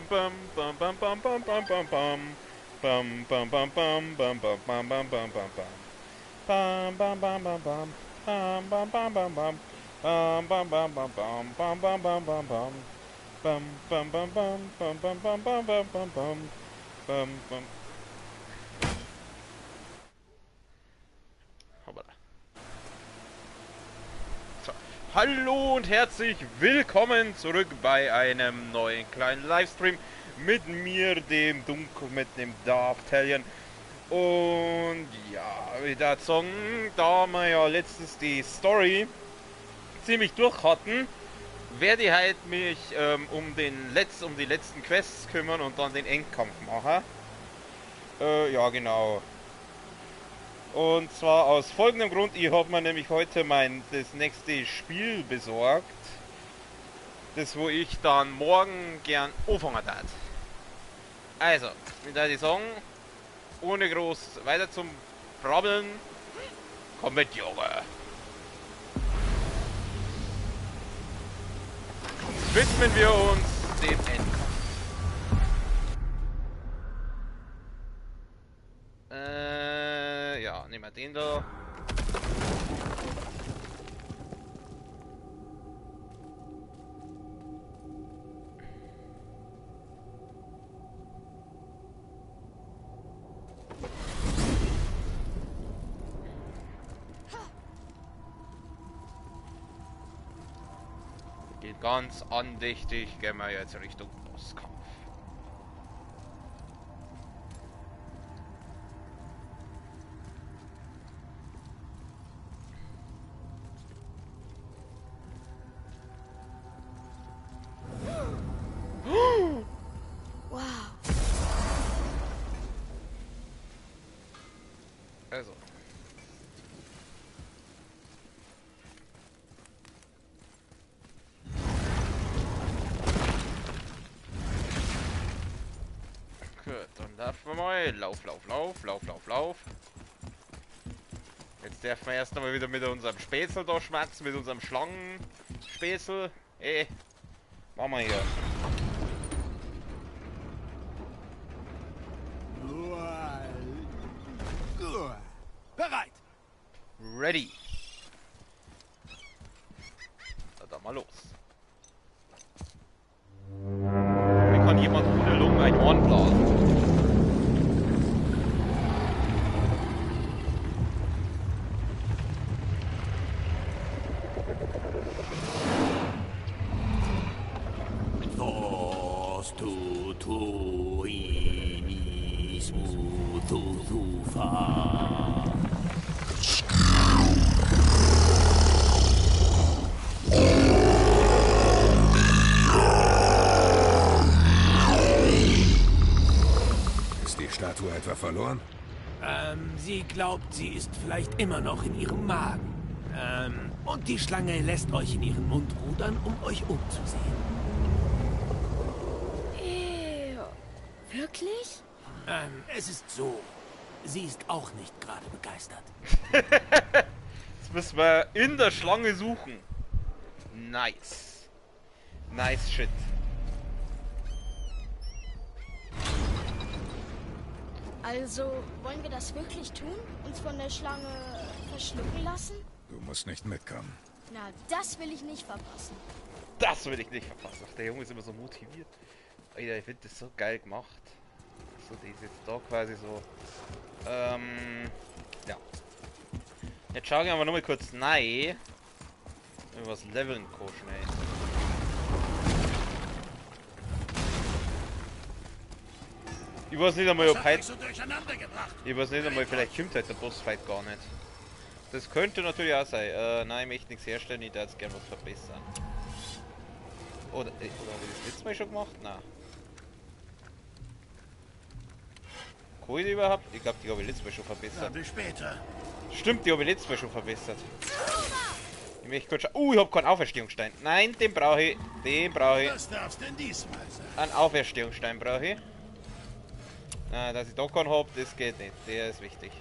bum bum bum bum bum bum bum bum. Bum bum bum bum bum bum bum bum bum bum bum. Bum bum bum bum bum. Bum bum bum bum bum. Bum bum bum bum bum bum bum bum bum bum. Bum bum bum bum bum bum bum bum bum bum bum. Bum bum. Hoppala. So. Hallo und herzlich willkommen zurück bei einem neuen kleinen Livestream mit mir, dem Dunkel, mit dem Darktalion. Und ja, ich würde sagen, da wir ja letztens die Story ziemlich durch hatten, werde ich halt mich um die letzten Quests kümmern und dann den Endkampf machen. Ja, genau. Und zwar aus folgendem Grund, ich habe mir nämlich heute das nächste Spiel besorgt, das wo ich dann morgen gern anfangen darf. Also, ich würde sagen, ohne groß weiter zum Brabbeln, komm mit, Junge. Widmen wir uns dem Endkampf. Ja, nehmen wir den da. Geht ganz andächtig, gehen wir jetzt Richtung Bosskampf. Wow. Also. Gut, dann laufen wir mal. Lauf, lauf, lauf, lauf, lauf, lauf. Jetzt dürfen wir erst einmal wieder mit unserem Späßel da schmatzen, mit unserem Schlangenspäßel. Machen wir hier. Bereit! Ready. Na dann mal los. Wie kann jemand ohne Lungen ein Horn blasen? Ist die Statue etwa verloren? Sie glaubt, sie ist vielleicht immer noch in ihrem Magen. Und die Schlange lässt euch in ihren Mund rudern, um euch umzusehen. Wirklich? Es ist so. Sie ist auch nicht gerade begeistert. Jetzt müssen wir in der Schlange suchen. Nice. Nice shit. Also, wollen wir das wirklich tun? Uns von der Schlange verschlucken lassen? Du musst nicht mitkommen. Na, das will ich nicht verpassen. Das will ich nicht verpassen. Ach, der Junge ist immer so motiviert. Alter, ich finde das so geil gemacht. So, die ist jetzt da quasi so. Ja. Jetzt schauen wir aber nochmal kurz rein. Wenn wir was leveln kann schnell. Ich weiß nicht einmal, ob heute. Ich weiß nicht einmal, vielleicht kommt heute der Bossfight gar nicht. Das könnte natürlich auch sein. Nein, ich möchte nichts herstellen, ich darf jetzt gerne was verbessern. Oder habe ich das letztes Mal schon gemacht? Nein. Kann ich die überhaupt? Ich glaube, die habe ich letztes Mal schon verbessert. Bis später. Stimmt, die habe ich letztes Mal schon verbessert. Ich möchte kurz schauen. Ich habe keinen Auferstehungsstein. Nein, den brauche ich. Den brauche ich. Was darf's denn diesmal sein? Einen Auferstehungsstein brauche ich. Dass ich da keinen habe, das geht nicht. Der ist wichtig.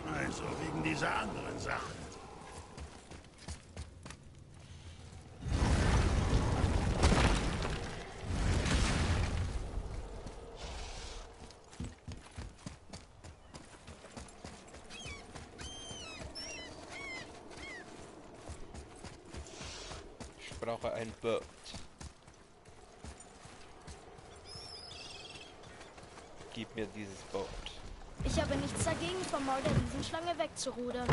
Ein so wegen dieser anderen Sachen. Ich brauche ein Bird. Gib mir dieses Boot. Ich habe nichts dagegen, vom Maul der Riesenschlange wegzurudern.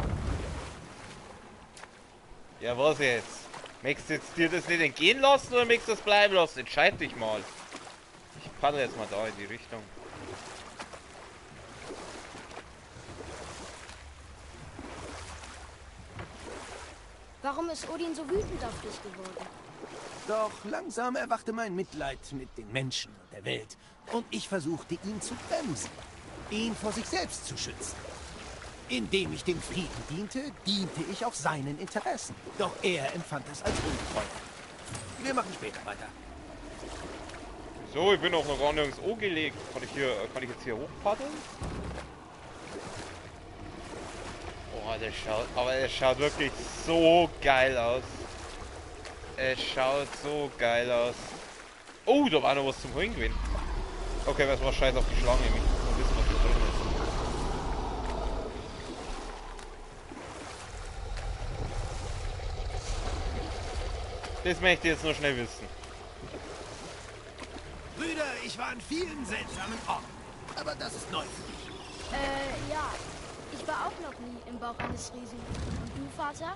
Ja, was jetzt? Möchtest du jetzt dir das nicht entgehen lassen oder möchtest du das bleiben lassen? Entscheid dich mal. Ich paddel jetzt mal da in die Richtung. Warum ist Odin so wütend auf dich geworden? Doch langsam erwachte mein Mitleid mit den Menschen und der Welt. Und ich versuchte, ihn zu bremsen. Ihn vor sich selbst zu schützen. Indem ich dem Frieden diente, diente ich auch seinen Interessen. Doch er empfand es als Untreue. Wir machen später weiter. So, ich bin auch noch gar nirgends O gelegt. Kann ich jetzt hier hochpaddeln? Oh, das schaut wirklich so geil aus. Es schaut so geil aus. Oh, da war noch was zum Holen gewesen. Okay, was war scheiß auf die Schlange? Ich muss wissen, was da drin ist. Das möchte ich jetzt nur schnell wissen. Brüder, ich war an vielen seltsamen Orten. Aber das ist neu für mich. Ja. Ich war auch noch nie im Bauch eines Riesen. Und du, Vater?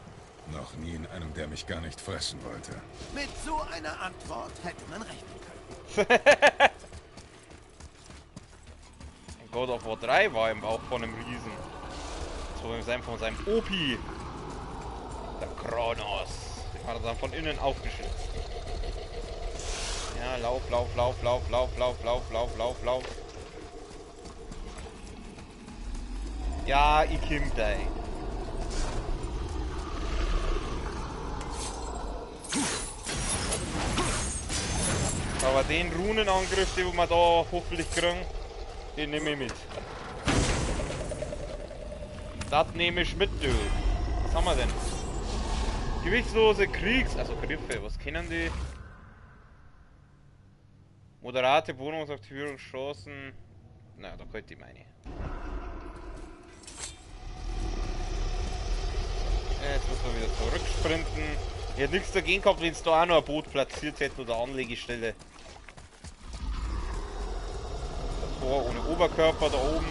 Noch nie in einem, der mich gar nicht fressen wollte. Mit so einer Antwort hätte man rechnen können. God of War 3 war im Bauch von einem Riesen. Von seinem Opi. Der Kronos. Den hat er dann von innen aufgeschützt. Ja, lauf. Ja, ich komm da. Aber den Runenangriff, den wir da hoffentlich kriegen, den nehme ich mit. Das nehme ich mit, du. Was haben wir denn? Gewichtslose also Griffe, was kennen die? Moderate Bonusaktivierungschancen. Na, da könnte ich meine. Jetzt müssen wir wieder zurücksprinten. Ich hätte nichts dagegen gehabt, wenn es da auch noch ein Boot platziert hätten oder Anlegestelle. Davor ohne Oberkörper da oben.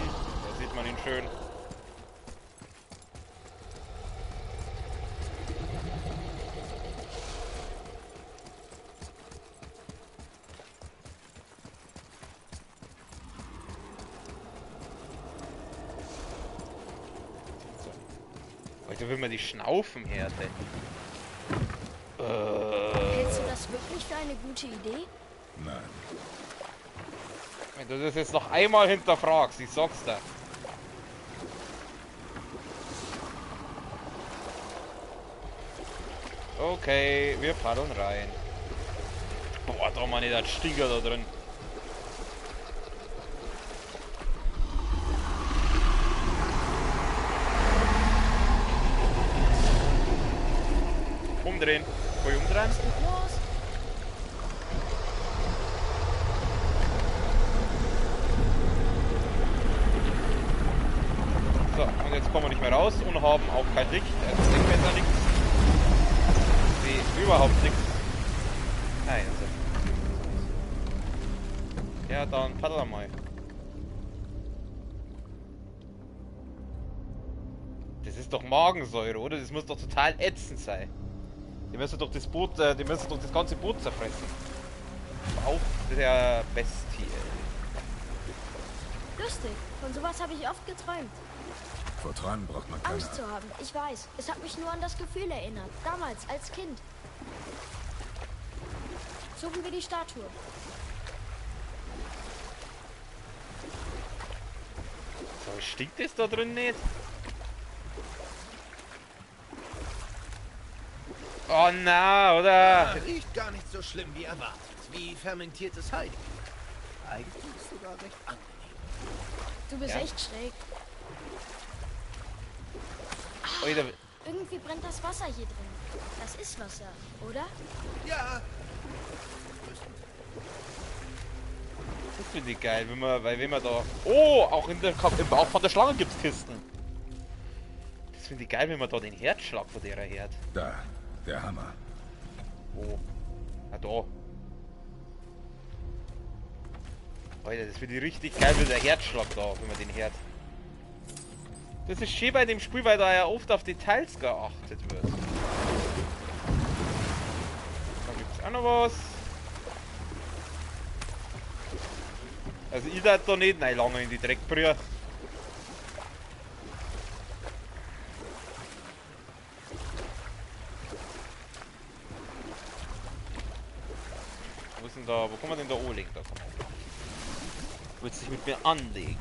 Da sieht man ihn schön. Heute will man die Schnaufenhärte. Hältst du das wirklich für eine gute Idee? Nein. Wenn du das jetzt noch einmal hinterfragst, ich sag's dir. Okay, wir paddeln rein. Boah, da mal nicht das Stinker da drin. Umdrehen. Voll umdrehen. Was geht los? So, und jetzt kommen wir nicht mehr raus und haben auch kein Licht. Also sehen besser nichts. Sehe überhaupt nichts. Nein, also. Ja, dann paddel mal. Das ist doch Magensäure, oder? Das muss doch total ätzend sein. Die müssen doch das Boot, die müssen doch das ganze Boot zerfressen. Auf der Bestie. Lustig. Von sowas habe ich oft geträumt. Vor Träumen braucht man keine. Angst zu haben. Ich weiß. Es hat mich nur an das Gefühl erinnert. Damals, als Kind. Suchen wir die Statue. So, stinkt es da drin nicht? Oh na, oder? Riecht gar nicht so schlimm wie erwartet. Wie fermentiertes Heidi. Eigentlich sogar recht angenehm. Du bist Ja. echt schräg. Alter, Irgendwie brennt das Wasser hier drin. Das ist Wasser, oder? Ja, das finde ich geil, wenn man da... Oh, auch im Bauch von der Schlange gibt's Kisten. Das finde ich geil, wenn man da den Herzschlag von der hört. Da, der Hammer. Wo? Ah, da. Alter, das finde ich richtig geil, wie der Herzschlag da, wenn man den hört. Das ist schön bei dem Spiel, weil da ja oft auf Details geachtet wird. Da gibt's auch noch was. Also ich darf da nicht nein lange in die Dreckbrühe. Wo ist denn da, wo kann man denn da anlegen? Da kann man. Willst du dich mit mir anlegen?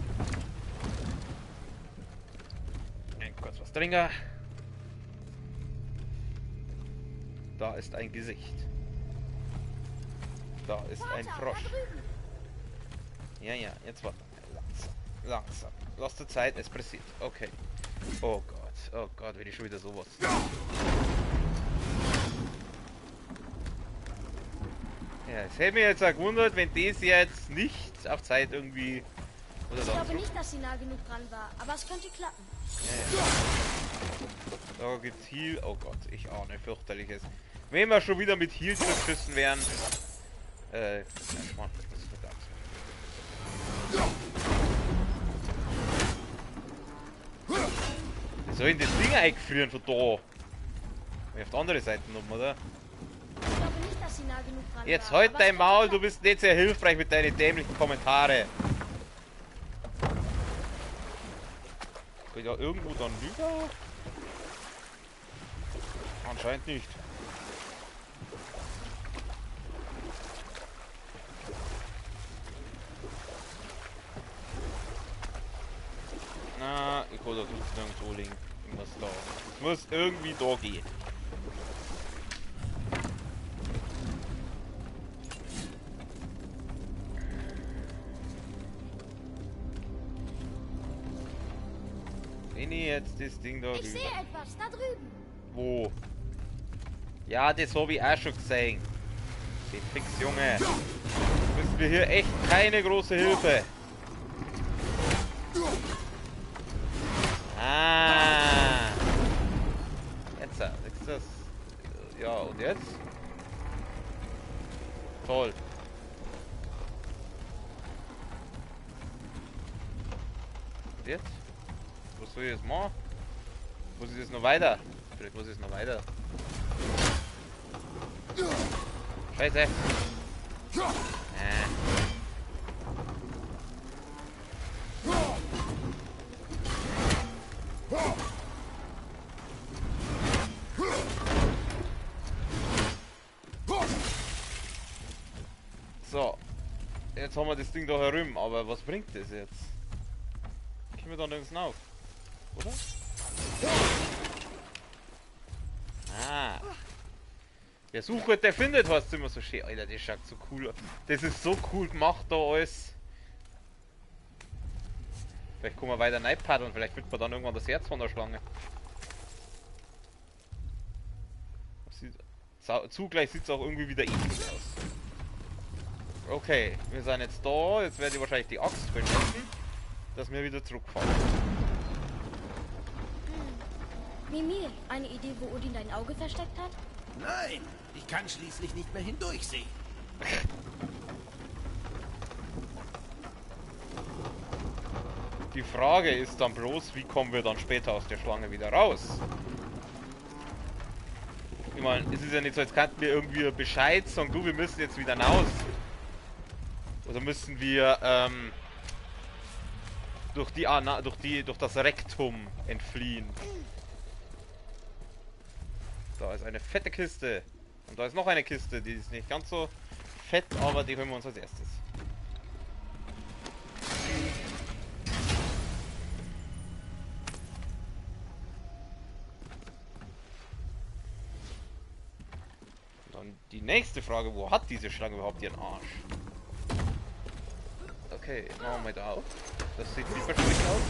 Kurz was trinken. Da ist ein Gesicht. Da ist ein Frosch. Ja, ja, jetzt warte. Langsam. Langsam. Lass dir Zeit, es passiert. Okay. Oh Gott, will ich schon wieder sowas. Ja, es hätte mich jetzt auch gewundert, wenn das jetzt nicht auf Zeit irgendwie... Oder Ich sonst glaube was. nicht, dass sie nah genug dran war, aber es könnte klappen. Da gibt's Heal. Oh Gott, ich ahne fürchterliches. Wenn wir schon wieder mit Heal geschissen wären. Nein, Mann, das ist verdammt. Wie soll ich denn das Ding eingefrieren von da? Auf die andere Seite noch, oder? Ich glaube nicht, dass sie nah genug dran Jetzt war. halt aber es dein könnte Maul, du klappen. bist nicht sehr hilfreich mit deinen dämlichen Kommentare. Geht ja irgendwo dann rüber? Anscheinend nicht. Na, ich kann da nirgendwo liegen. Irgendwas da. Es muss irgendwie da gehen. Wenn ich jetzt das Ding da Ich rüber... sehe etwas, da drüben. Wo? Ja, das habe ich auch schon gesehen. Die Fix, Junge. Du bist mir hier echt keine große Hilfe. Ah. Jetzt ist das. Ja, und jetzt? Toll. Und jetzt? Was soll ich jetzt machen? Muss ich das noch weiter? Vielleicht muss ich es noch weiter. Scheiße. So. Jetzt haben wir das Ding da herum, aber was bringt das jetzt? Können wir da nirgends auf? Oder? Ah. Wer sucht, der findet, heißt immer so schön. Alter, das schaut so cool aus. Das ist so cool gemacht da alles. Vielleicht können wir weiter rein paddeln, vielleicht findet man dann irgendwann das Herz von der Schlange. Zugleich sieht es auch irgendwie wieder eklig aus. Okay, wir sind jetzt da. Jetzt werde ich wahrscheinlich die Axt benutzen, dass wir wieder zurückfahren. Mimir, eine Idee, wo Odin dein Auge versteckt hat? nein, ich kann schließlich nicht mehr hindurchsehen. Die Frage ist dann bloß, wie kommen wir dann später aus der Schlange wieder raus? Ich meine, es ist ja nicht so, als könnten wir irgendwie Bescheid sagen, du, wir müssen jetzt wieder raus. Oder müssen wir durch das Rektum entfliehen. Da ist eine fette Kiste. Und da ist noch eine Kiste, die ist nicht ganz so fett, aber die holen wir uns als erstes. Dann die nächste Frage, wo hat diese Schlange überhaupt ihren Arsch? Okay, machen wir mal da auf. Das sieht vielversprechend aus.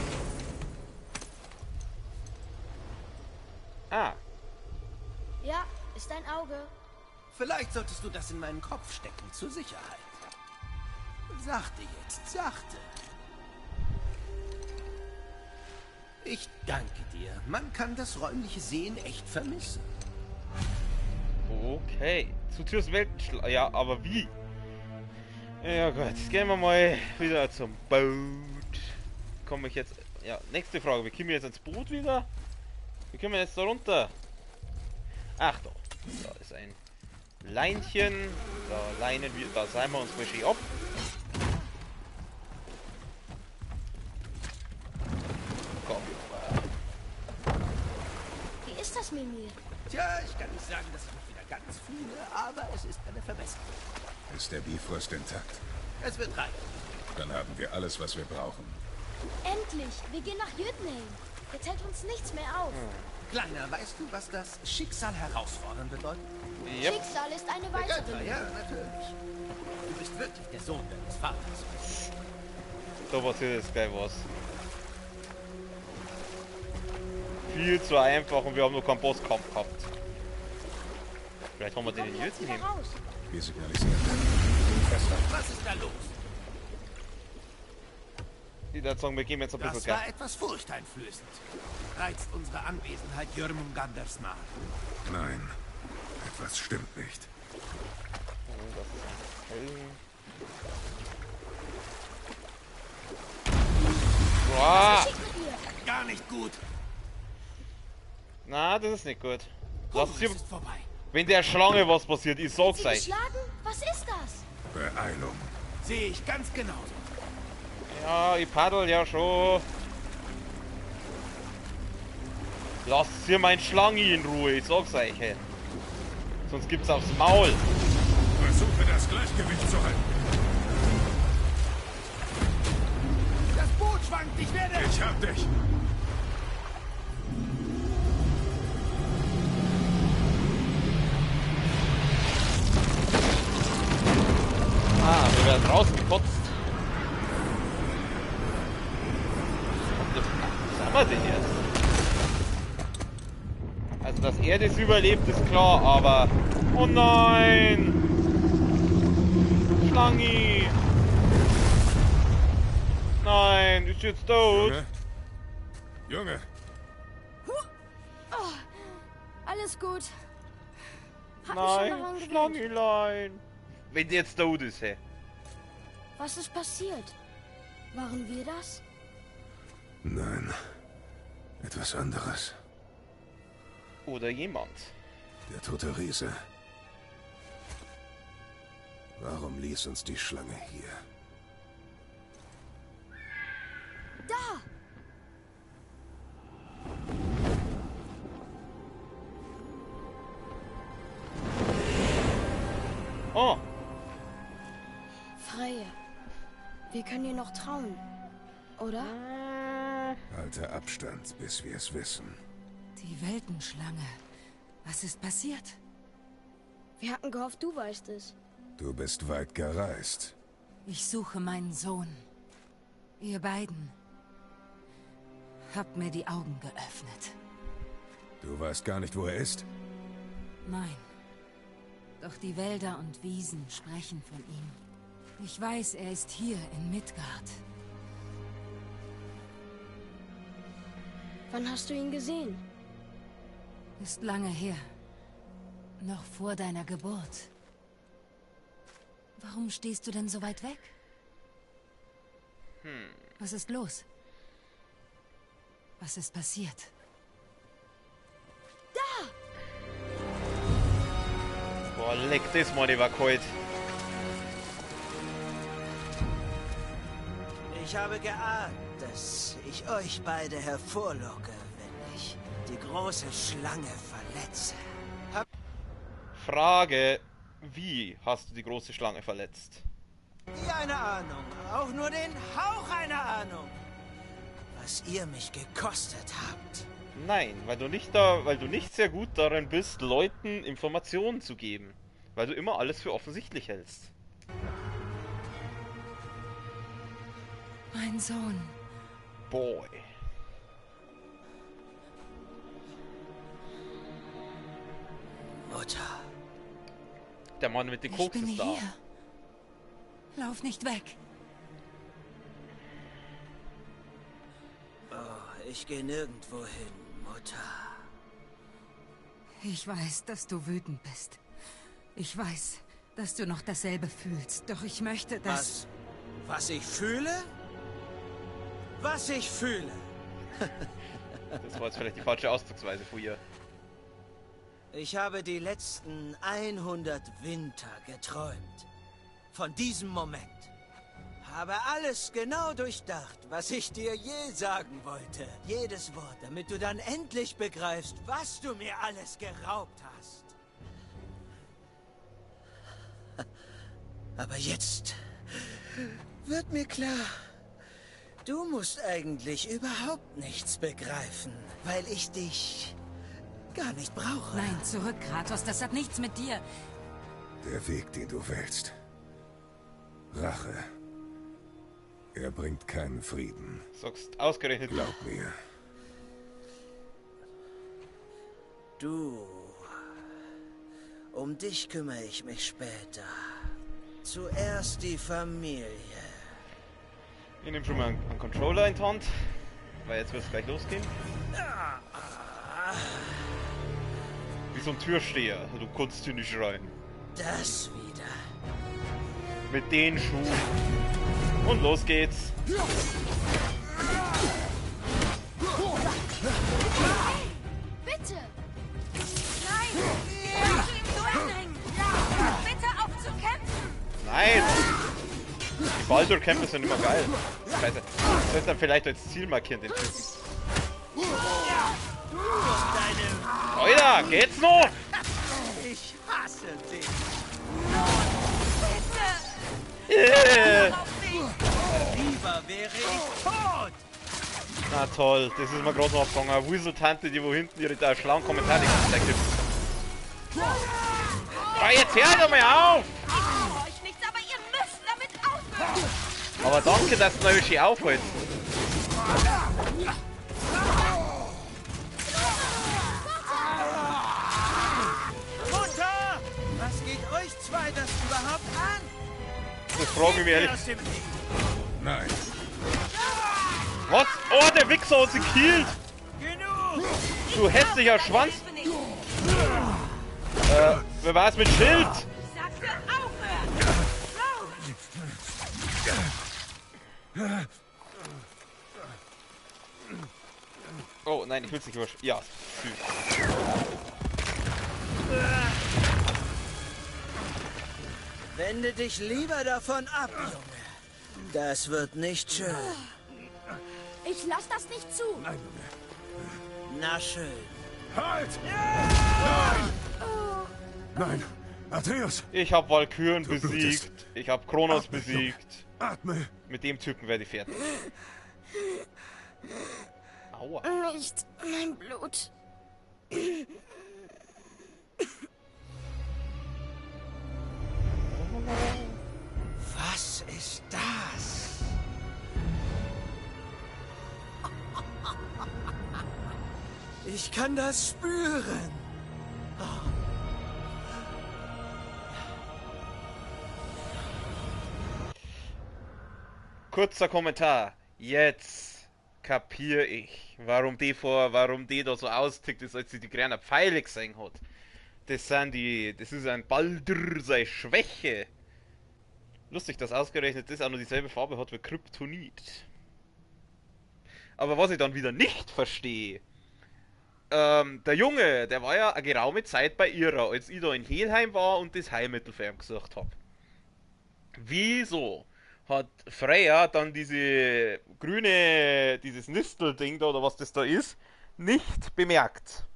Ah, Ja, ist ein Auge. Vielleicht solltest du das in meinen Kopf stecken, zur Sicherheit. Sachte jetzt, sachte. Ich danke dir. Man kann das räumliche Sehen echt vermissen. okay. Zu Türs Weltenschlag. Ja, aber wie? Ja gut, jetzt gehen wir mal wieder zum Boot. Komme ich jetzt... Ja, nächste Frage. Wie kommen wir jetzt ins Boot wieder? Wie kommen wir jetzt da runter? Ach doch. Da ist ein Leinchen. Da leinen wir... Da seien wir uns mal schön ab. Komm. Wie ist das, Mimir? Tja, ich kann nicht sagen, dass ich mich wieder ganz fühle, aber es ist eine Verbesserung. Ist der Bifrost intakt? Es wird reichen. Dann haben wir alles, was wir brauchen. Endlich! Wir gehen nach Jütnheim. Jetzt hält uns nichts mehr auf. Kleiner, weißt du, was das Schicksal herausfordern bedeutet? Yep. Schicksal ist eine Der Götter, weitere. ja, natürlich. Du bist wirklich der Sohn deines Vaters. Da passiert jetzt gleich was. Viel zu einfach und wir haben noch keinen Bosskampf gehabt. Vielleicht haben wir den Kommen in wir jetzt wieder Jütnheim. raus. Wir signalisieren. Was ist da los? Ich würde sagen, wir gehen jetzt ein bisschen Das war etwas furchteinflößend. Reizt unsere Anwesenheit Jörmunganders nach. Nein, etwas stimmt nicht. Boah. Schick mit ihr. Gar nicht gut. Na, das ist nicht gut. Lass Es sie, ist vorbei. wenn der Schlange was passiert, ich sag's Sie euch. geschlagen? Was ist das? Beeilung. Sehe ich ganz genauso. Ja, ich paddel ja schon. Lasst hier mein Schlange in Ruhe, ich sag's euch. Hey. Sonst gibt's aufs Maul. Versuche das Gleichgewicht zu halten. Das Boot schwankt, ich werde... Ich hab dich. Ah, wir werden rausgekotzt. Was haben wir denn jetzt? Also, dass er das überlebt, ist klar, aber... Oh nein! Schlangi! Nein, ist jetzt tot. Junge? Junge, Alles gut. Hab mich schon daran Nein, gewöhnt. Schlangilein. Wenn der jetzt tot ist, hä? Was ist passiert? Waren wir das? nein. Etwas anderes. Oder jemand. Der tote Riese. Warum ließ uns die Schlange hier? Da! Oh, Freya. Wir können ihr noch trauen. Oder? Halter Abstand, bis wir es wissen. Die Weltenschlange. Was ist passiert? Wir hatten gehofft, du weißt es. Du bist weit gereist. Ich suche meinen Sohn. Ihr beiden habt mir die Augen geöffnet. Du weißt gar nicht, wo er ist? Nein. Doch die Wälder und Wiesen sprechen von ihm. Ich weiß, er ist hier in Midgard. Wann hast du ihn gesehen? Ist lange her. Noch vor deiner Geburt. Warum stehst du denn so weit weg? Was ist los? Was ist passiert? boah, leck das mal, die war kalt. Ich habe geahnt, dass ich euch beide hervorlocke, wenn ich die große Schlange verletze. Frage, wie hast du die große Schlange verletzt? Nie eine Ahnung, auch nur den Hauch einer Ahnung, was ihr mich gekostet habt. Nein, weil du nicht sehr gut darin bist, Leuten Informationen zu geben. Weil du immer alles für offensichtlich hältst. Mein Sohn. Boy. der Mann mit den Ich Koks bin ist da. hier. Lauf nicht weg. Oh, ich gehe nirgendwo hin, Mutter. Ich weiß, dass du wütend bist. Ich weiß, dass du noch dasselbe fühlst. Doch ich möchte, dass... Was ich fühle? Was ich fühle? Das war jetzt vielleicht die falsche Ausdrucksweise von ihr. Ich habe die letzten 100 Winter geträumt. Von diesem Moment. Habe alles genau durchdacht, was ich dir je sagen wollte. Jedes Wort, damit du dann endlich begreifst, was du mir alles geraubt hast. Aber jetzt wird mir klar, du musst eigentlich überhaupt nichts begreifen, weil ich dich gar nicht brauche. Nein, zurück, Kratos. Das hat nichts mit dir. Der Weg, den du wählst. Rache. Er bringt keinen Frieden. Sagst ausgerechnet du. Glaub mir. Du. Um dich kümmere ich mich später. Zuerst die Familie. Ich nehme schon mal einen Controller in die Hand, weil jetzt wird es gleich losgehen. Wie so ein Türsteher, du kannst hier nicht rein. Das wieder. Mit den Schuhen. Und los geht's. Bitte! Nein! Lass ihn durchdringen! Bitte aufzukämpfen! Nein! Die Baldur-Kämpfe sind immer geil. Scheiße. Soll ich dann vielleicht als Ziel markieren, den Typen? Alter, geht's noch? Ich hasse dich. Lieber wäre ich tot. Na toll, das ist mir gerade noch aufgegangen. Eine Wuseltante, die wo hinten ihre da schlauen Kommentare die ganze Zeit gibt. Oh, jetzt hört doch mal auf! Euch nichts, aber ihr müsst damit aufhören! Aber danke, dass du euch hier aufhältst. Mutter! Was geht euch zwei das überhaupt an? Das frage ich mich ehrlich. Aus dem Weg. Nein. Was? Oh, der Wichser hat sie gekillt! Genug! Du hässlicher Schwanz! Wer war's mit Schild? Ich sagte aufhören! Oh nein, ich will's nicht wurscht. Ja, süß. Wende dich lieber davon ab, Junge. Das wird nicht schön. Ich lass das nicht zu. Nein, Na schön. halt! Nein! Atreus! Ich hab Valkyren Du blutest. besiegt. Ich hab Kronos Atme, besiegt. Atme! Mit dem Typen werde ich fertig. Aua. Nicht mein Blut. Was ist das? Ich kann das spüren. Kurzer Kommentar. Jetzt kapier ich, warum die da so austickt ist, als sie die kleinen Pfeile gesehen hat. Das ist ein Baldur, seine Schwäche. Lustig, dass ausgerechnet das auch noch dieselbe Farbe hat wie Kryptonit. Aber was ich dann wieder nicht verstehe, der Junge, der war ja eine geraume Zeit bei ihrer, als ich da in Helheim war und das Heilmittel für ihn gesucht habe. Wieso hat Freya dann dieses Nistelding da, oder was das da ist, nicht bemerkt,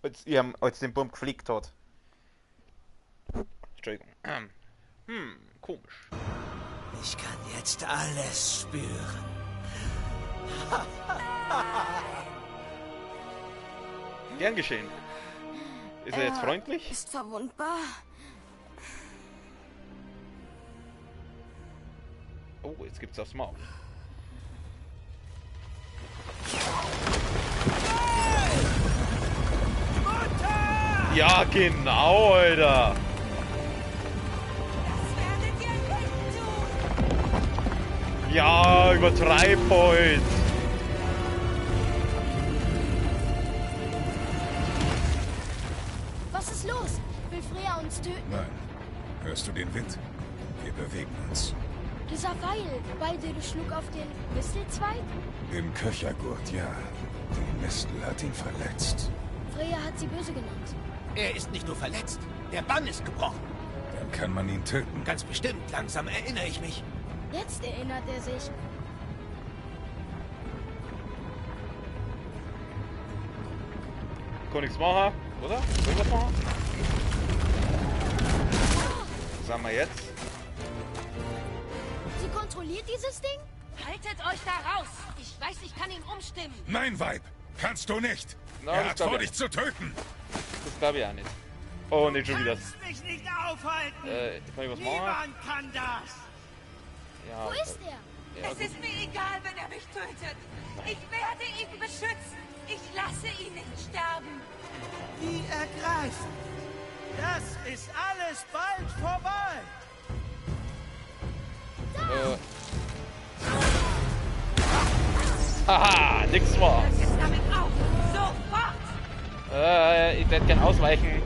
als den Baum gepflegt hat? Entschuldigung. Komisch. Ich kann jetzt alles spüren. Gern geschehen. Ist er jetzt freundlich? Ist verwundbar. Oh, jetzt gibt's aufs Maul. Ja, genau, Alter. Ja, übertreib heute. Was ist los? Will Freya uns töten? Nein. Hörst du den Wind? Wir bewegen uns. Dieser Pfeil, der schlug auf den Mistelzweig? Im Köchergurt, ja. Die Mistel hat ihn verletzt. Freya hat sie böse genannt. Er ist nicht nur verletzt, der Bann ist gebrochen. Dann kann man ihn töten. Ganz bestimmt, langsam erinnere ich mich. Jetzt erinnert er sich. Kann nichts machen, oder? Wollen wir was machen? Was haben wir jetzt? Sie kontrolliert dieses Ding? Haltet euch da raus! Ich weiß, ich kann ihn umstimmen. Nein, Weib! Kannst du nicht! Na, Er das hat glaub vor, ich. dich zu töten! Das glaube ich auch nicht. Oh, nicht schon wieder. Kannst mich nicht aufhalten! Kann ich was machen? Niemand kann das! Ja, Wo ist er? ja, Es ist mir egal, wenn er mich tötet. Ich werde ihn beschützen. Ich lasse ihn nicht sterben. Wie ergreifend! Das ist alles bald vorbei! Haha, nix war. Was ist damit auf? Sofort! Ich werde gern ausweichen.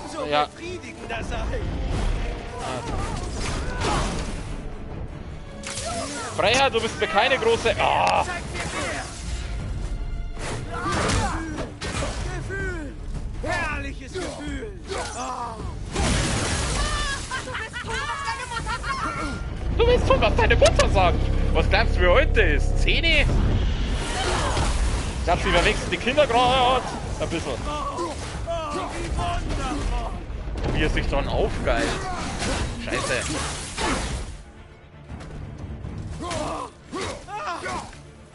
Umso Ja. befriedigender sein! Freya, du bist mir keine große... Ah, Zeig mir mehr! Gefühl! Herrliches Gefühl! Du bist cool, was deine Mutter sagt. du willst tun, was deine Mutter sagt. Was glaubst du, wie heute ist? 10? Glaubst du, wir wechseln die Kinder gerade? Ein bisschen. Wie wundervoll! Wie er sich dran aufgeilt. Scheiße.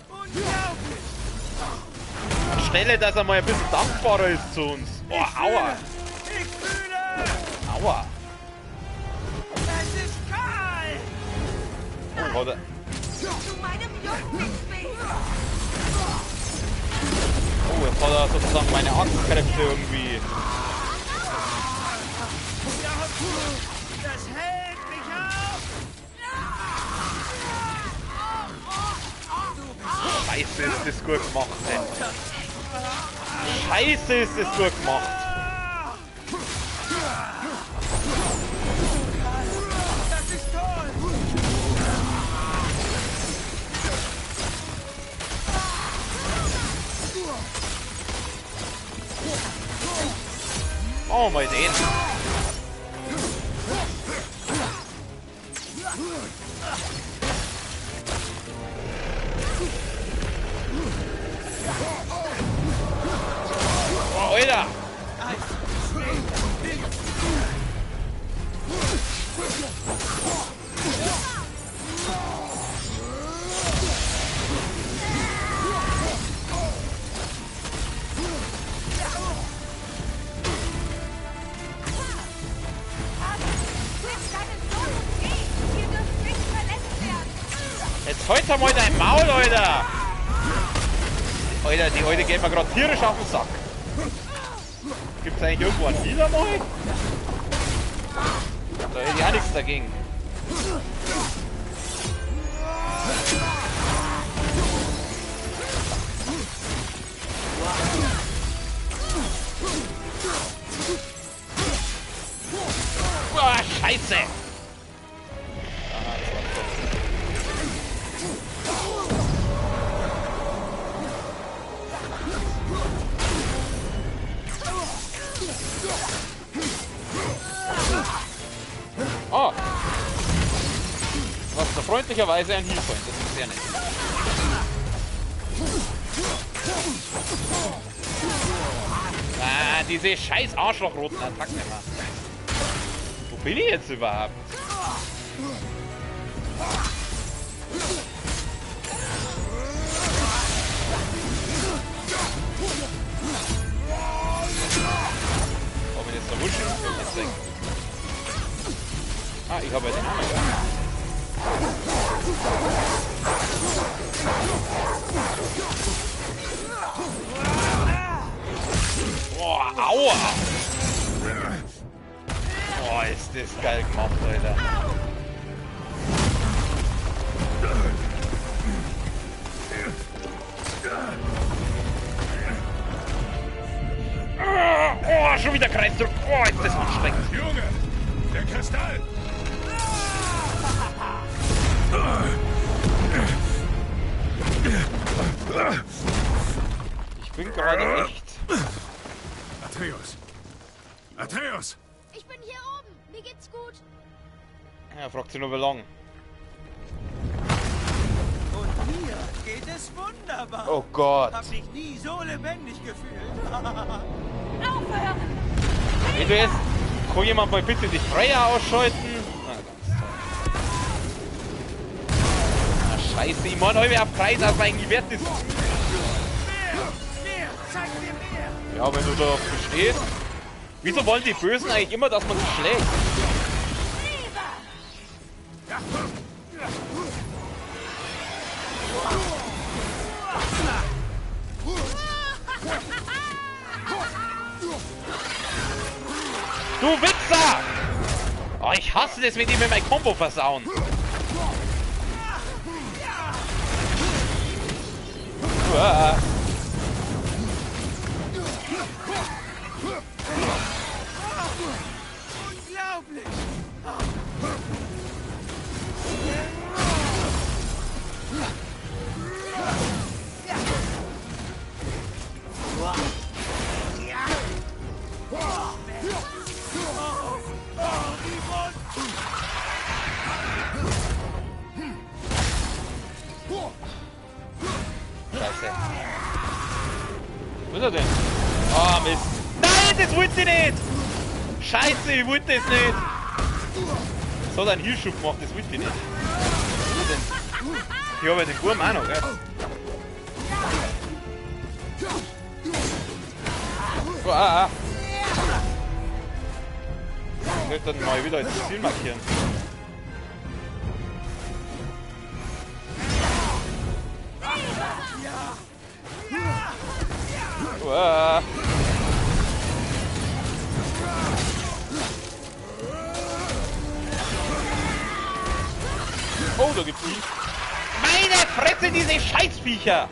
Unglaublich! Anstelle, dass er mal ein bisschen dankbarer ist zu uns. Oh, aua. Ich fühle! Aua. Es ist kalt! Oh, hat er... Zu meinem Jungen nicht weh. Oh, jetzt hat er sozusagen meine Angstkräfte irgendwie. Das hält mich auf! Scheiße, ist das gut gemacht, ey. Scheiße, ist das gut gemacht. Das ist toll! Oh, mal den. Oh, Alter. Jetzt halt mal dein Maul, Alter! Alter, die heute geht mir gerade tierisch auf den Sack. Gibt's eigentlich irgendwo einen Healer mal? Da hätte ich auch nichts dagegen. Boah, Scheiße! Oh! Was da freundlicherweise ein Healpoint, das ist sehr nett. Ah, diese scheiß arschlochroten Attacken immer. Wo bin ich jetzt überhaupt? Oh, wenn jetzt der Wuschen ist weg. Ah, ich habe ja den Hammer, ja. Boah, aua! Boah, ist das geil gemacht, Alter. Oh, schon wieder Kreisdruck. Oh, ist das anstrengend. Junge, der Kristall! Ich bin gerade echt... Atreus! Atreus! Ich bin hier oben. Mir geht's gut. Er fragt sich nur, wie lang. Und mir geht es wunderbar. Oh Gott. Hab mich nie so lebendig gefühlt. Aufhören! Wenn du jetzt... Kann jemand mal bitte die Freya ausschalten? Na, ganz toll. Ah, scheiße, ich meine, halbe auf Preis ausweichen, ich werde das... Mehr! Zeig mir mehr! Ja, wenn du da bestehst. Wieso wollen die Bösen eigentlich immer, dass man sie schlägt? Du Wichser! Oh, ich hasse das, wenn die mir mein Combo versauen. Uah. Unglaublich! Scheiße. Wo ist er denn? Oh, Mist. Nein, das wollte ich nicht! Scheiße, ich wollte das nicht! Das hat einen Heelschub gemacht, das wollte ich nicht. Wo ist er denn? Ich habe ja den Wurm auch noch, gell? Uah. Ich will dann mal wieder das Ziel markieren. Uah. Oh, da gibt's die. Meine Fresse, diese Scheißviecher!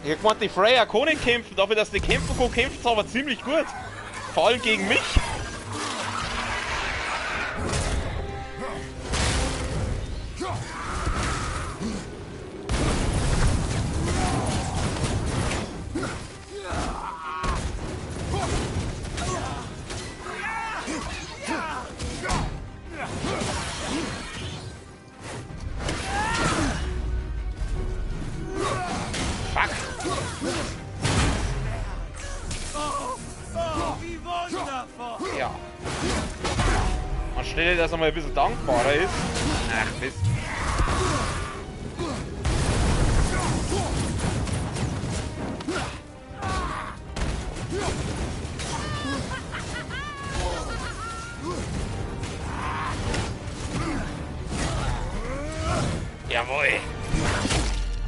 Ich hab gemeint, die Freya kann nicht kämpfen, dafür, dass die kämpfen kann, kämpft sie aber ziemlich gut. Vor allem gegen mich. Fuck. Wie wundervoll! Ja. Anstelle, dass er mal ein bisschen dankbarer ist. Ach, Mist. Jawohl.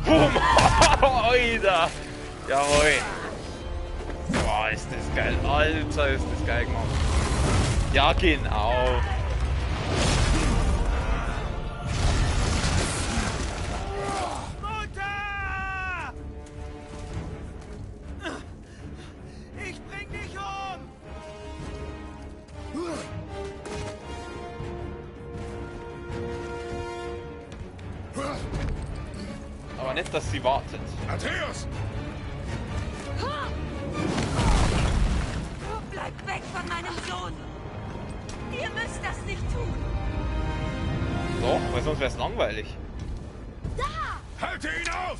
Boom. Alter. Jawohl. Boah, ist das geil. Alter, ist das geil gemacht. Ja, genau. Mutter! Ich bring dich um! Aber nicht, dass sie wartet. Atreus! Bleibt weg von meinem Sohn! Ihr müsst das nicht tun! Doch, weil sonst wäre es langweilig. Halte ihn auf!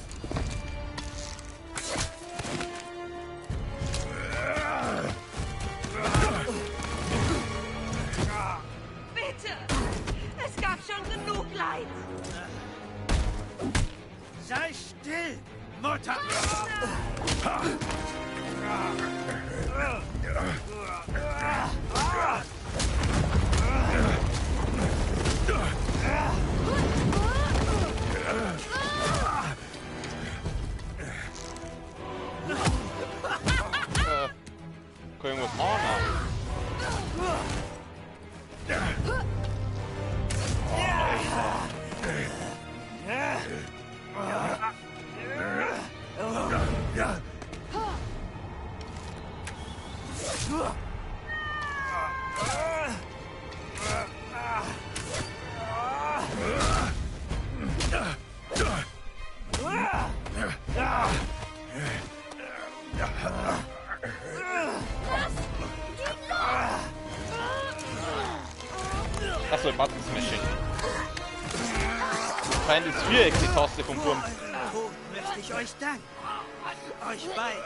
Bitte! Es gab schon genug Leid! Sei still, Mutter! Kann ich irgendwas machen? Anscheinend ist Viereck die Taste vom Turm. Tod möchte ich euch danken. Euch beiden.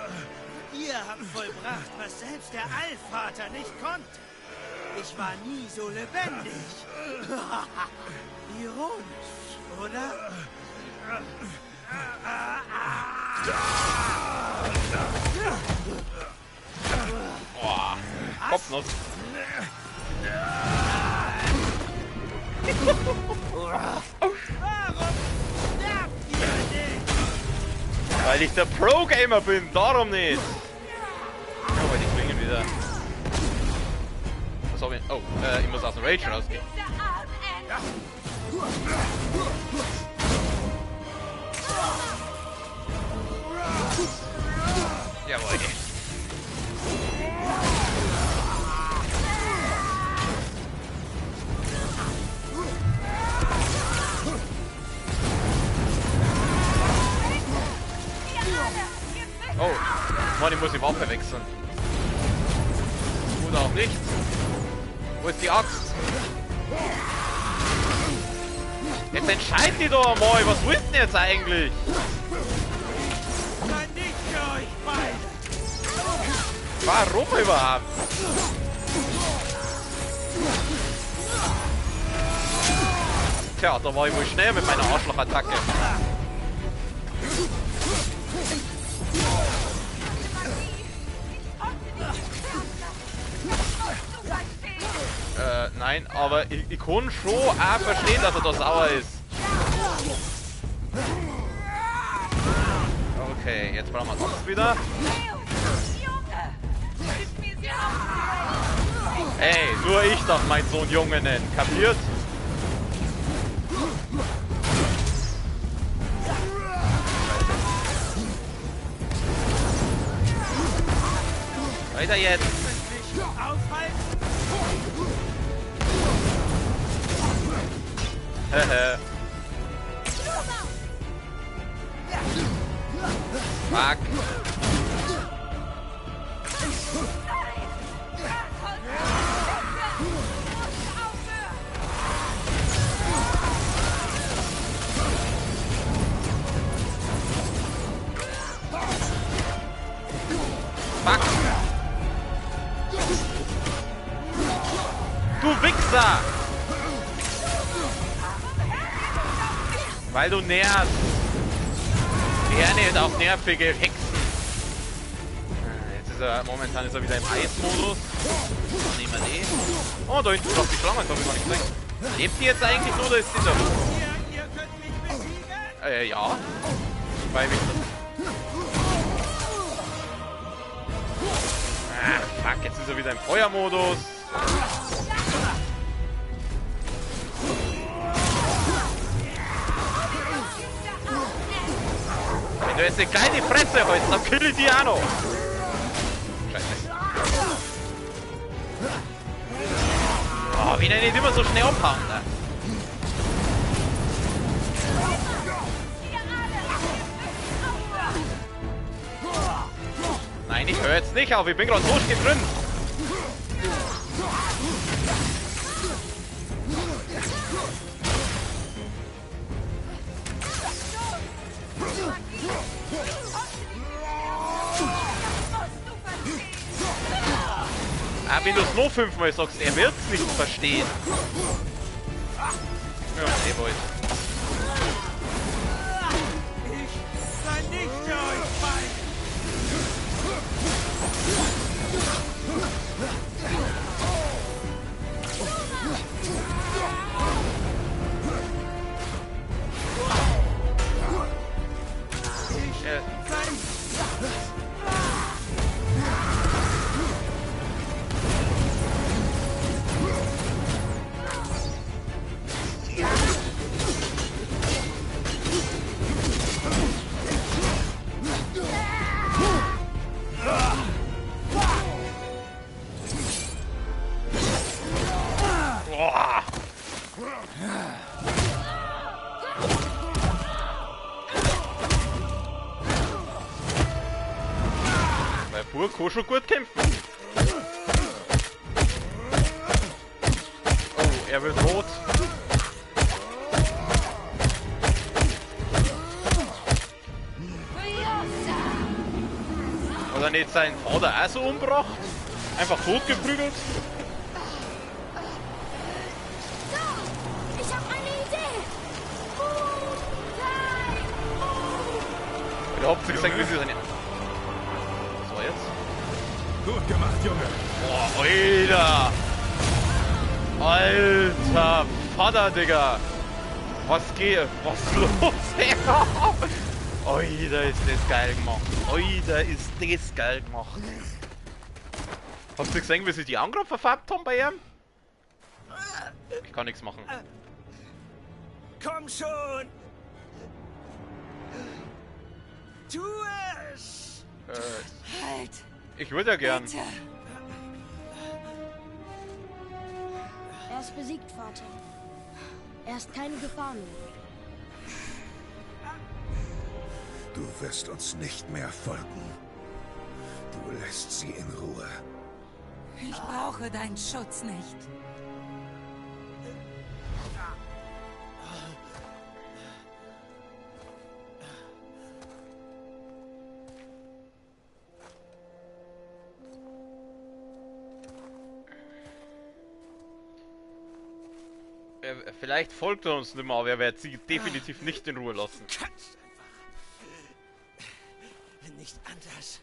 Ihr habt vollbracht, was selbst der Allvater nicht konnte. Ich war nie so lebendig. Ironisch, oder? Boah, Kopfnuss. Weil ich der Pro-Gamer bin, darum nicht. Ja, aber die klingen wieder. Was hab ich? Oh, ich muss aus dem Rage rausgehen. Jawohl. Oh, Mann, ich muss die Waffe wechseln. Oder auch nicht. Wo ist die Axt? Jetzt entscheidet ihr doch mal, was willst du denn jetzt eigentlich? Warum überhaupt? Tja, da war ich wohl schnell mit meiner Arschlochattacke. Nein, aber ich kann schon auch verstehen, dass er da sauer ist. Okay, jetzt brauchen wir das wieder. Hey, nur ich darf meinen Sohn Junge nennen, kapiert? Weiter jetzt! Hehe. Fuck. Fuck. Du Wichser! Weil du nervst. Er nicht auf nervige Hexen. Jetzt ist er, momentan ist er wieder im Eismodus. Nehmen wir die. Oh, da hinten ist noch die Schlange, das habe ich gar nicht gesehen. Lebt die jetzt eigentlich nur oder ist die da? Ja. Weil mich das... Fuck, jetzt ist er wieder im Feuermodus. Wenn du jetzt eine kleine Fresse holst, dann kill ich die auch noch. Scheiße. Oh, wie der nicht immer so schnell abhauen, ne? Nein, ich höre jetzt nicht auf, ich bin gerade so drin. Wenn du es nur 5-mal sagst, er wird es nicht verstehen. Ja, eh wollt. Ich vernichte euch beide. Burg kann schon gut kämpfen. Oh, er wird rot. er nicht seinen Vater auch so umgebracht? Einfach totgeprügelt? So, ich habe eine Idee. Nein! Oder habt ihr gesagt, wie sie seine... Was war jetzt? Gut gemacht, Junge. Boah, Alter! Alter Vater, Digga! Was geht? Was ist los? Alter, ist das geil gemacht. Alter, ist das geil gemacht. Hast du gesehen, wie sich die Augen verfärbt haben bei ihm? Ich kann nichts machen. Komm schon! Tu es! Halt! Ich würde ja gern. Bitte! Er ist besiegt, Vater. Er ist keine Gefahr mehr. Du wirst uns nicht mehr folgen. Du lässt sie in Ruhe. Ich brauche deinen Schutz nicht. Vielleicht folgt er uns nicht mehr, aber er wird sie definitiv nicht in Ruhe lassen. Kannst einfach nicht anders.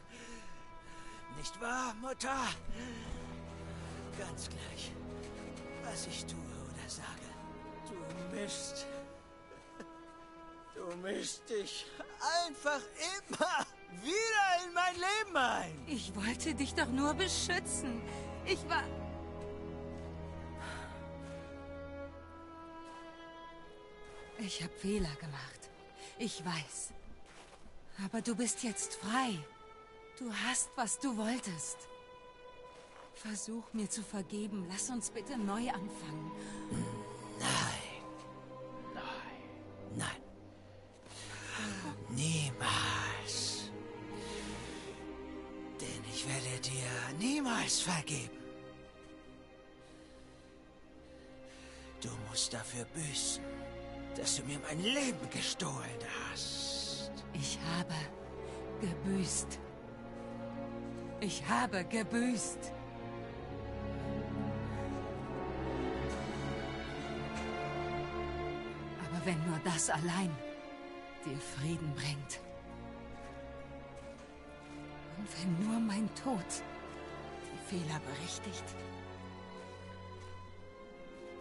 Nicht wahr, Mutter? Ganz gleich, was ich tue oder sage. Du mischst dich einfach immer wieder in mein Leben ein. Ich wollte dich doch nur beschützen. Ich war... Ich habe Fehler gemacht. Ich weiß. Aber du bist jetzt frei. Du hast, was du wolltest. Versuch mir zu vergeben. Lass uns bitte neu anfangen. Nein. Niemals. Denn ich werde dir niemals vergeben. Du musst dafür büßen, dass du mir mein Leben gestohlen hast. Ich habe gebüßt. Ich habe gebüßt. Aber wenn nur das allein dir Frieden bringt. Und wenn nur mein Tod die Fehler berichtigt,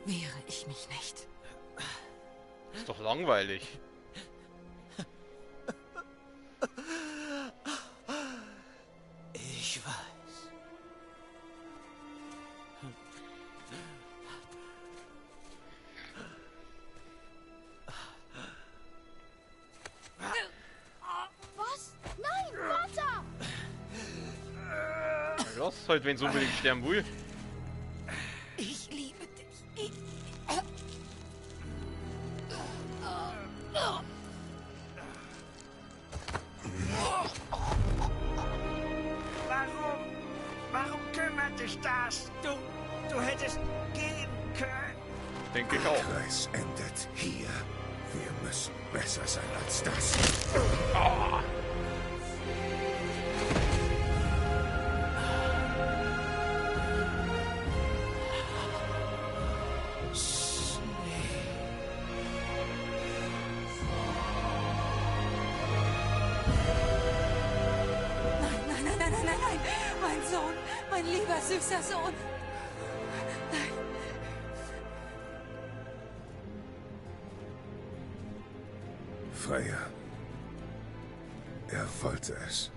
wehre ich mich nicht. Ist doch langweilig. Ich weiß. Was? Nein, Vater! Lass halt, wenn es unbedingt sterben will. Ich liebe dich. Warum kümmert dich das? Du hättest gehen können. Denke ich Der auch. Kreis endet hier. Wir müssen besser sein als das. Nein. Mein Sohn, mein lieber, süßer Sohn. Nein. Freya. Er wollte es.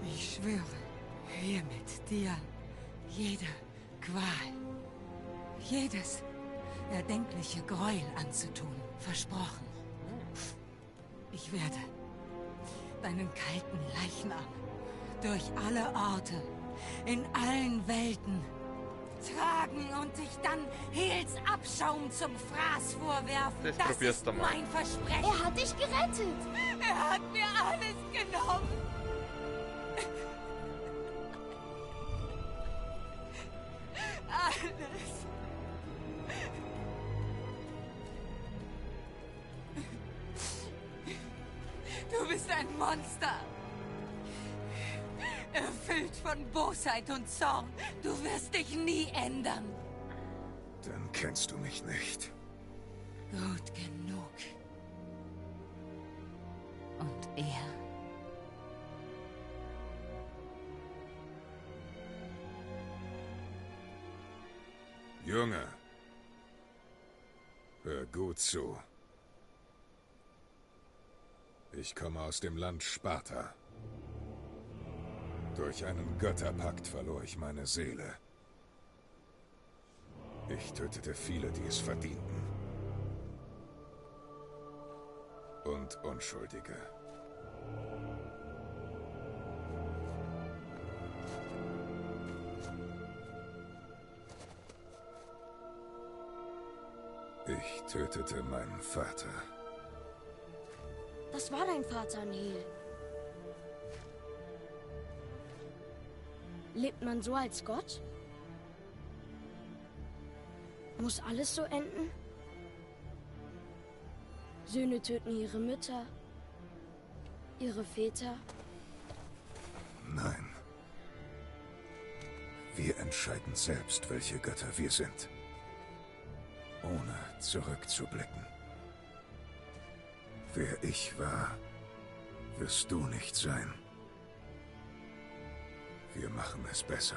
Ich schwöre, hiermit dir jede Qual, jedes erdenkliche Gräuel anzutun, versprochen. Ich werde deinen kalten Leichnam durch alle Orte, in allen Welten tragen und dich dann Hels Abschaum zum Fraß vorwerfen. Das probierst ist du mal. mein Versprechen. Er hat dich gerettet. Er hat mir alles genommen. Alles. Du bist ein Monster. Erfüllt von Bosheit und Zorn. Du wirst dich nie ändern. Dann kennst du mich nicht. Gut genug. Und er? Junge, hör gut zu. Ich komme aus dem Land Sparta. Durch einen Götterpakt verlor ich meine Seele. Ich tötete viele, die es verdienten. Und Unschuldige. Ich tötete meinen Vater. Das war dein Vater, Neil. Lebt man so als Gott? Muss alles so enden? Söhne töten ihre Mütter, ihre Väter. Nein. Wir entscheiden selbst, welche Götter wir sind. Ohne zurückzublicken. Wer ich war, wirst du nicht sein. Wir machen es besser.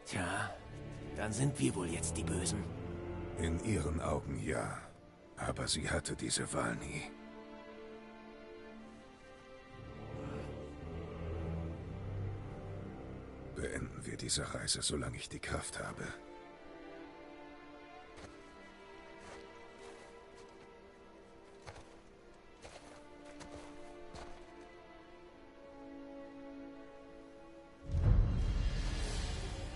Tja, dann sind wir wohl jetzt die Bösen. In ihren Augen ja. Aber sie hatte diese Wahl nie. Beenden wir diese Reise, solange ich die Kraft habe.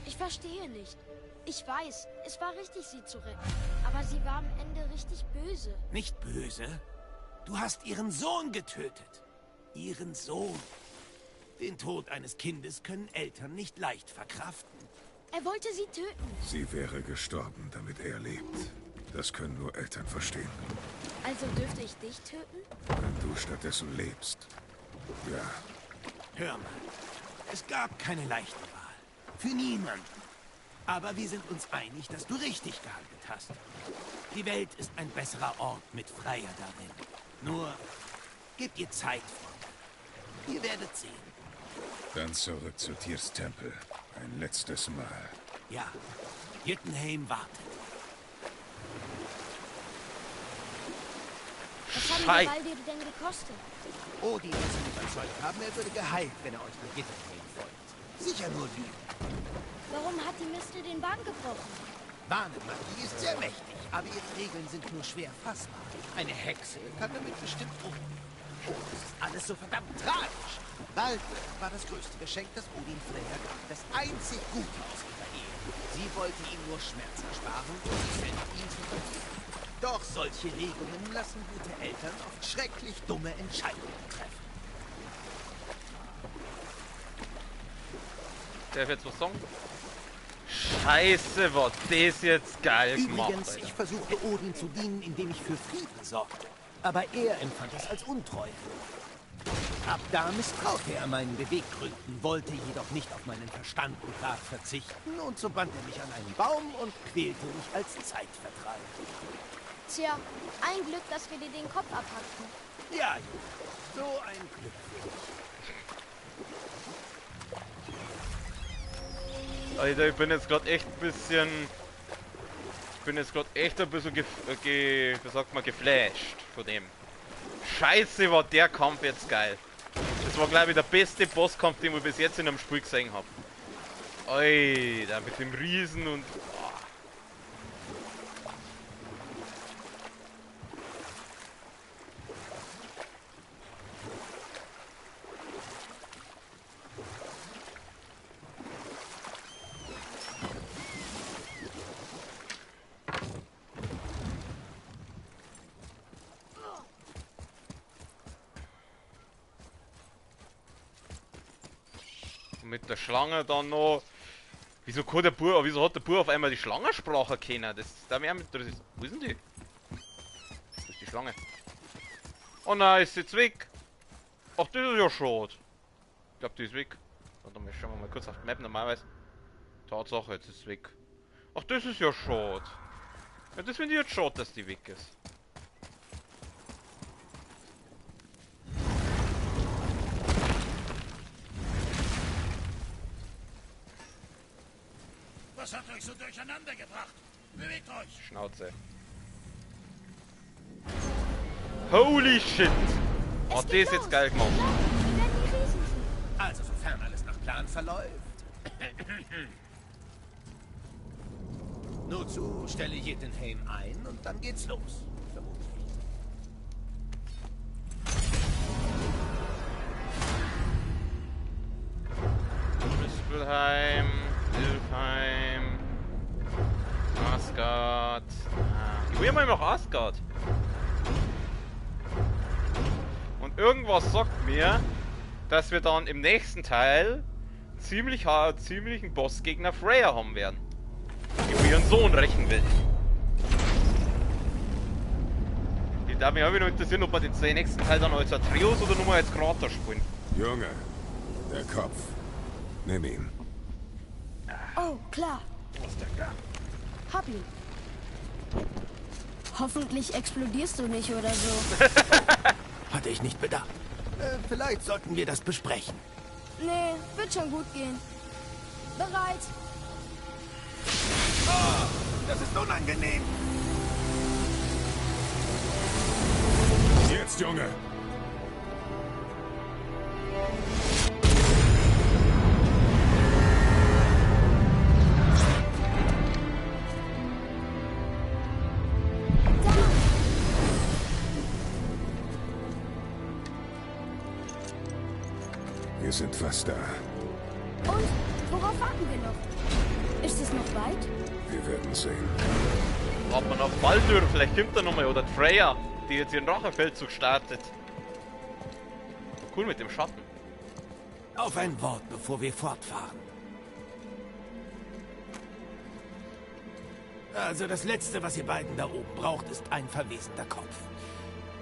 Ich verstehe nicht. Ich weiß, es war richtig, sie zu retten. Aber sie war am Ende richtig böse. Nicht böse. Du hast ihren Sohn getötet. Ihren Sohn. Den Tod eines Kindes können Eltern nicht leicht verkraften. Er wollte sie töten. Sie wäre gestorben, damit er lebt. Das können nur Eltern verstehen. Also dürfte ich dich töten? Wenn du stattdessen lebst. Ja. Hör mal, es gab keine leichte Wahl. Für niemanden. Aber wir sind uns einig, dass du richtig gehandelt hast. Die Welt ist ein besserer Ort mit Freier darin. Nur, gebt ihr Zeit, Freunde. Ihr werdet sehen. Dann zurück zu Tyrs Tempel. Ein letztes Mal. Ja, Jotunheim wartet. Was haben Schei- die Waldir denn gekostet? Odin muss ihn überzeugt haben, er würde geheilt, wenn er euch nach Jotunheim folgt. Sicher nur Lügen. Warum hat die Mistel den Bann gebrochen? Bahnenmagie ist sehr mächtig, aber ihre Regeln sind nur schwer fassbar. Eine Hexe kann damit bestimmt umgehen. Oh, das ist alles so verdammt tragisch. Baldur war das größte Geschenk, das Odin Freyja gab. Das einzig Gute aus ihrer Ehe. Sie wollte ihm nur Schmerz ersparen und sich selbst ihn zu verlieren. Doch solche Regelungen lassen gute Eltern oft schrecklich dumme Entscheidungen treffen. Darf ich jetzt was sagen? Scheiße, war das jetzt geil gemacht, Übrigens, Alter. ich versuchte Odin zu dienen, indem ich für Frieden sorgte. Aber er empfand es als Untreue. Ab da misstraute er meinen Beweggründen, wollte jedoch nicht auf meinen Verstand und Rat verzichten und so band er mich an einen Baum und quälte mich als Zeitvertreib. Tja, ein Glück, dass wir dir den Kopf abhackten. Ja, so ein Glück für dich. Alter, ich bin jetzt gerade echt ein bisschen... Ich bin jetzt gerade echt ein bisschen wie sagt man, geflasht von dem. Scheiße, war der Kampf jetzt geil. Das war, glaube ich, der beste Bosskampf, den wir bis jetzt in einem Spiel gesehen haben. Alter, mit dem Riesen und... mit der Schlange dann noch. Wieso hat der Bub auf einmal die Schlangensprache kennen? Das da mehr mit. Wo ist denn die? Das ist die Schlange. Oh nein, ist jetzt weg. Ach, das ist ja schade. Ich glaube, die ist weg. Warte mal, schauen wir mal kurz auf die Map normalerweise. Tatsache, jetzt ist es weg. Ach, das ist ja schade. Ja, das finde ich jetzt schade, dass die weg ist. Was hat euch so durcheinander gebracht? Bewegt euch! Schnauze. Holy shit! Oh, das ist jetzt geil gemacht. Also, sofern alles nach Plan verläuft. Nur zu, stelle Jotunheim ein und dann geht's los. Vermutlich. Muspelheim, Niflheim, Asgard. Ich will immer noch Asgard. Und irgendwas sagt mir, dass wir dann im nächsten Teil ziemlichen Bossgegner Freya haben werden. Die ihren Sohn rächen will. Ich darf mich auch wieder interessieren, ob wir den nächsten Teil dann als Atreus oder nur als Kratos spielen. Junge, der Kopf. Nimm ihn. Oh, klar. Hab ihn. Hoffentlich explodierst du nicht oder so. Hatte ich nicht bedacht. Vielleicht sollten wir das besprechen. Nee, wird schon gut gehen. Bereit. Oh, das ist unangenehm. Jetzt, Junge! Wir sind fast da. Und? Worauf warten wir noch? Ist es noch weit? Wir werden sehen. Hat man auf Baldur, vielleicht kommt er nochmal, oder Freya, die jetzt ihren Rachefeldzug startet. Cool mit dem Schatten. Auf ein Wort, bevor wir fortfahren. Also das Letzte, was ihr beiden da oben braucht, ist ein verwesender Kopf.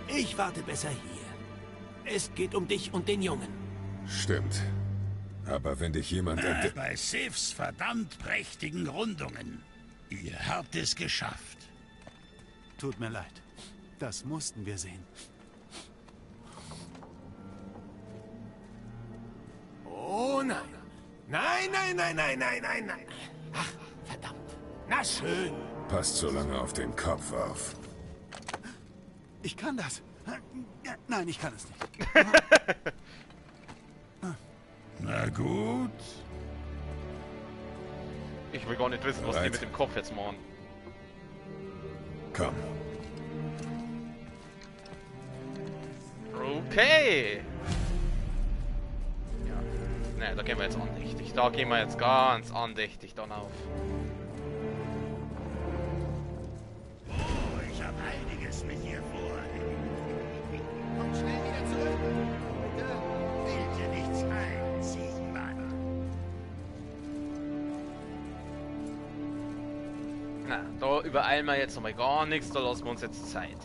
Ich warte besser hier. Es geht um dich und den Jungen. Stimmt. Aber wenn dich jemand entdeckt... Bei Sifs verdammt prächtigen Rundungen. Ihr habt es geschafft. Tut mir leid. Das mussten wir sehen. Oh nein. Nein, nein, nein, nein, nein, nein, nein. Ach, verdammt. Na schön. Passt so lange auf den Kopf auf. Ich kann das. Nein, ich kann es nicht. Na gut. Ich will gar nicht wissen, was die mit dem Kopf jetzt machen. Komm. Okay. Ja. Ne, da gehen wir jetzt andächtig. Da gehen wir jetzt ganz andächtig dann auf. Oh, ich habe einiges mit dir vor. Kommt schnell wieder zurück. Bild dir nichts ein, Ziegenmann. Na, da übereilen wir jetzt nochmal gar nichts, da lassen wir uns jetzt Zeit.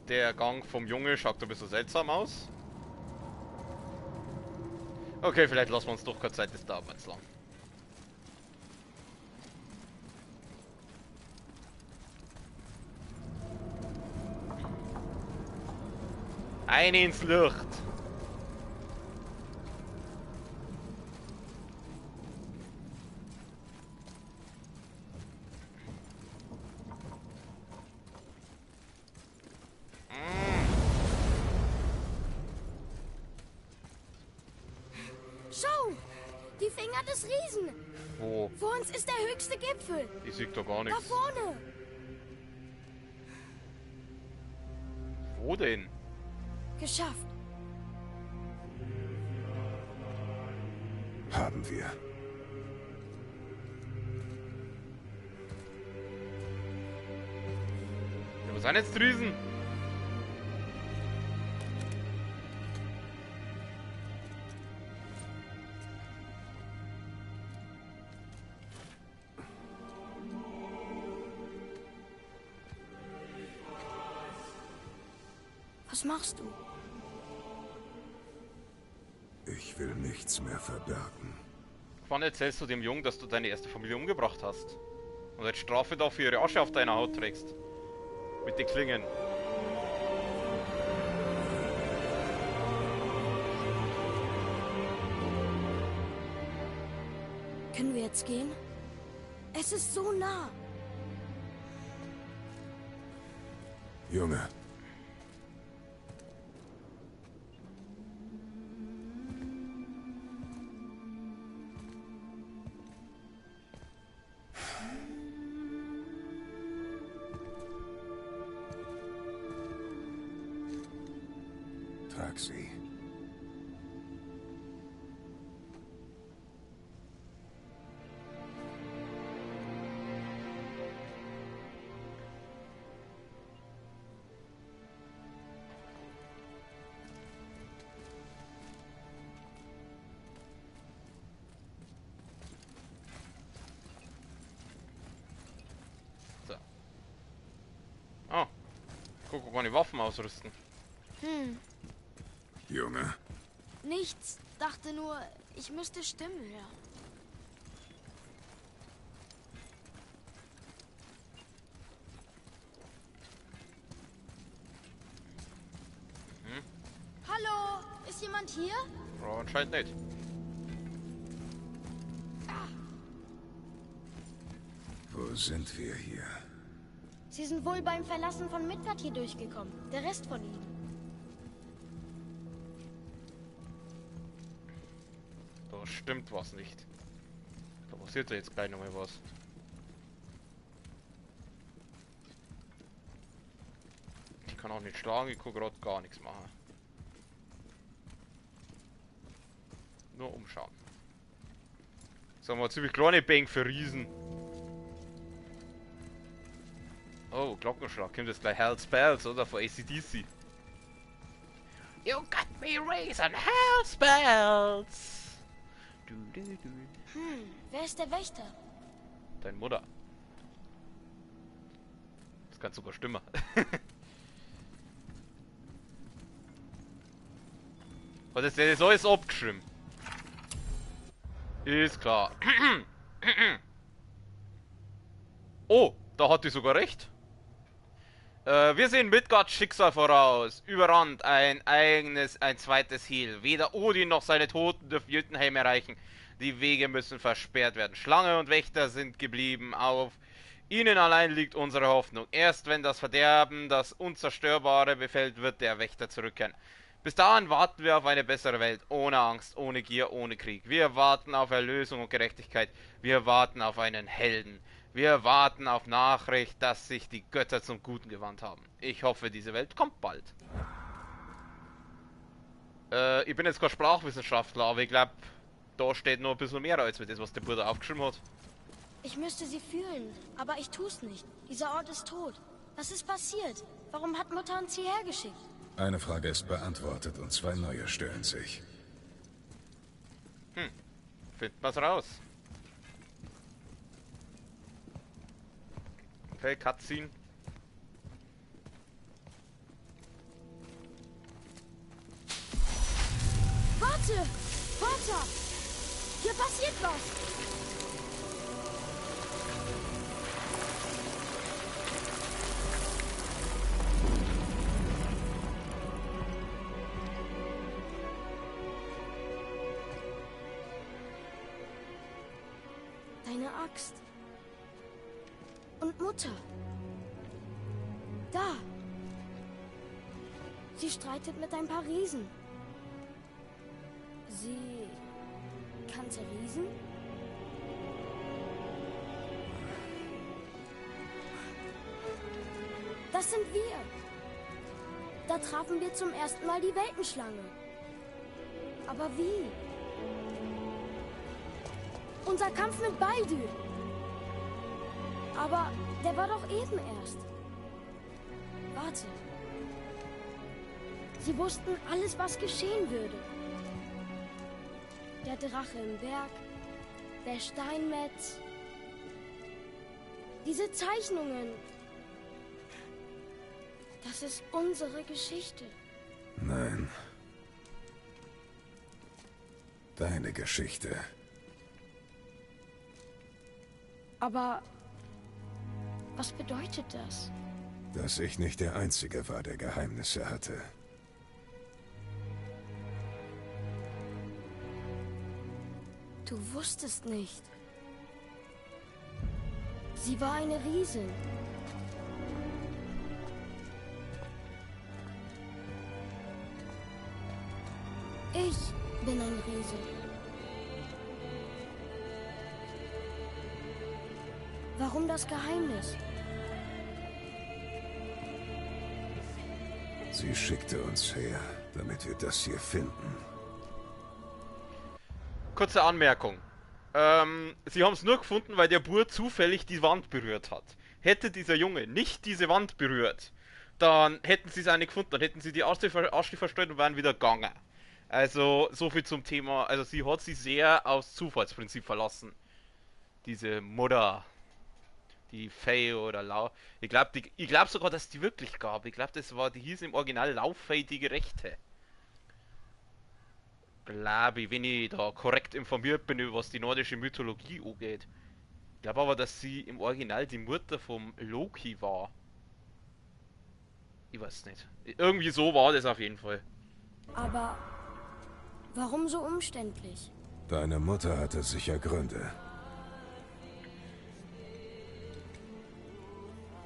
Der Gang vom Junge schaut ein bisschen seltsam aus. Okay, vielleicht lassen wir uns doch keine Zeit, das dauert jetzt lang. Eine ins Licht. Schau! Die Finger des Riesen! Wo? Vor uns ist der höchste Gipfel! Ich sehe doch gar Da nichts. vorne! Wo denn? Geschafft! Haben wir. Wo sind jetzt die Riesen? Was machst du? Ich will nichts mehr verbergen. Wann erzählst du dem Jungen, dass du deine erste Familie umgebracht hast? Und als Strafe dafür ihre Asche auf deiner Haut trägst? Mit den Klingen. Können wir jetzt gehen? Es ist so nah. Junge. Taxi. So. Oh. Guck, kann ich Waffen ausrüsten. Junge. Nichts. Dachte nur, ich müsste Stimmen hören. Hallo? Ist jemand hier? Oh, anscheinend nicht. Wo sind wir hier? Sie sind wohl beim Verlassen von Midgard hier durchgekommen. Der Rest von ihnen. Da stimmt was nicht. Da passiert ja jetzt gleich nochmal was. Die kann auch nicht schlagen, ich kann gerade gar nichts machen. Nur umschauen. Sagen wir ziemlich kleine Bank für Riesen. Oh, Glockenschlag. Kommt jetzt gleich Hell's Bells, oder? Von AC/DC. You got me raising Hell's Bells. Wer ist der Wächter? Deine Mutter. Das kann sogar stimmen. Was ist denn das alles abgeschrieben? Ist klar. Oh, da hat die sogar recht. Wir sehen Midgards Schicksal voraus. Überrannt ein zweites Heal. Weder Odin noch seine Toten dürfen Jötunheim erreichen. Die Wege müssen versperrt werden. Schlange und Wächter sind geblieben. Auf ihnen allein liegt unsere Hoffnung. Erst wenn das Verderben das Unzerstörbare befällt, wird der Wächter zurückkehren. Bis dahin warten wir auf eine bessere Welt. Ohne Angst, ohne Gier, ohne Krieg. Wir warten auf Erlösung und Gerechtigkeit. Wir warten auf einen Helden. Wir warten auf Nachricht, dass sich die Götter zum Guten gewandt haben. Ich hoffe, diese Welt kommt bald. Ich bin jetzt kein Sprachwissenschaftler, aber ich glaube, da steht noch ein bisschen mehr als das, was der Bruder aufgeschrieben hat. Ich müsste sie fühlen, aber ich tu's nicht. Dieser Ort ist tot. Was ist passiert? Warum hat Mutter uns hierher geschickt? Eine Frage ist beantwortet und zwei neue stellen sich. Finden wir's raus. Okay, Cutscene. Warte! Vater! Hier passiert was! Deine Axt. Und Mutter. Da. Sie streitet mit ein paar Riesen. Sie kannte Riesen? Das sind wir. Da trafen wir zum ersten Mal die Weltenschlange. Aber wie? Unser Kampf mit Baldur. Aber der war doch eben erst. Warte. Sie wussten alles, was geschehen würde. Der Drache im Berg, der Steinmetz, diese Zeichnungen. Das ist unsere Geschichte. Nein. Deine Geschichte. Aber was bedeutet das? Dass ich nicht der Einzige war, der Geheimnisse hatte. Du wusstest nicht. Sie war eine Riesin. Ich bin ein Riese. Warum das Geheimnis? Sie schickte uns her, damit wir das hier finden. Kurze Anmerkung. Sie haben es nur gefunden, weil der Bur zufällig die Wand berührt hat. Hätte dieser Junge nicht diese Wand berührt, dann hätten sie es nicht gefunden, dann hätten sie die Asche verstreut und wären wieder gegangen. Also, so viel zum Thema. Also, sie hat sich sehr aufs Zufallsprinzip verlassen. Diese Mutter. Die Fee oder Lau. Ich glaube sogar, dass es die wirklich gab. Ich glaube, die hieß im Original Lauffee die Gerechte. Glaube ich, wenn ich da korrekt informiert bin, über was die nordische Mythologie angeht. Ich glaube aber, dass sie im Original die Mutter vom Loki war. Ich weiß nicht. Irgendwie so war das auf jeden Fall. Aber warum so umständlich? Deine Mutter hatte sicher Gründe.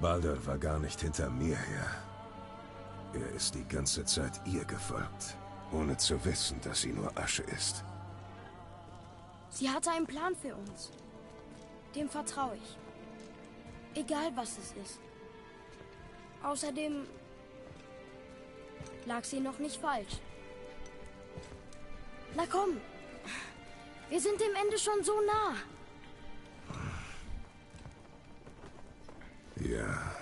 Baldur war gar nicht hinter mir her. Er ist die ganze Zeit ihr gefolgt, ohne zu wissen, dass sie nur Asche ist. Sie hatte einen Plan für uns. Dem vertraue ich. Egal, was es ist. Außerdem lag sie noch nicht falsch. Na komm. Wir sind dem Ende schon so nah. Ja.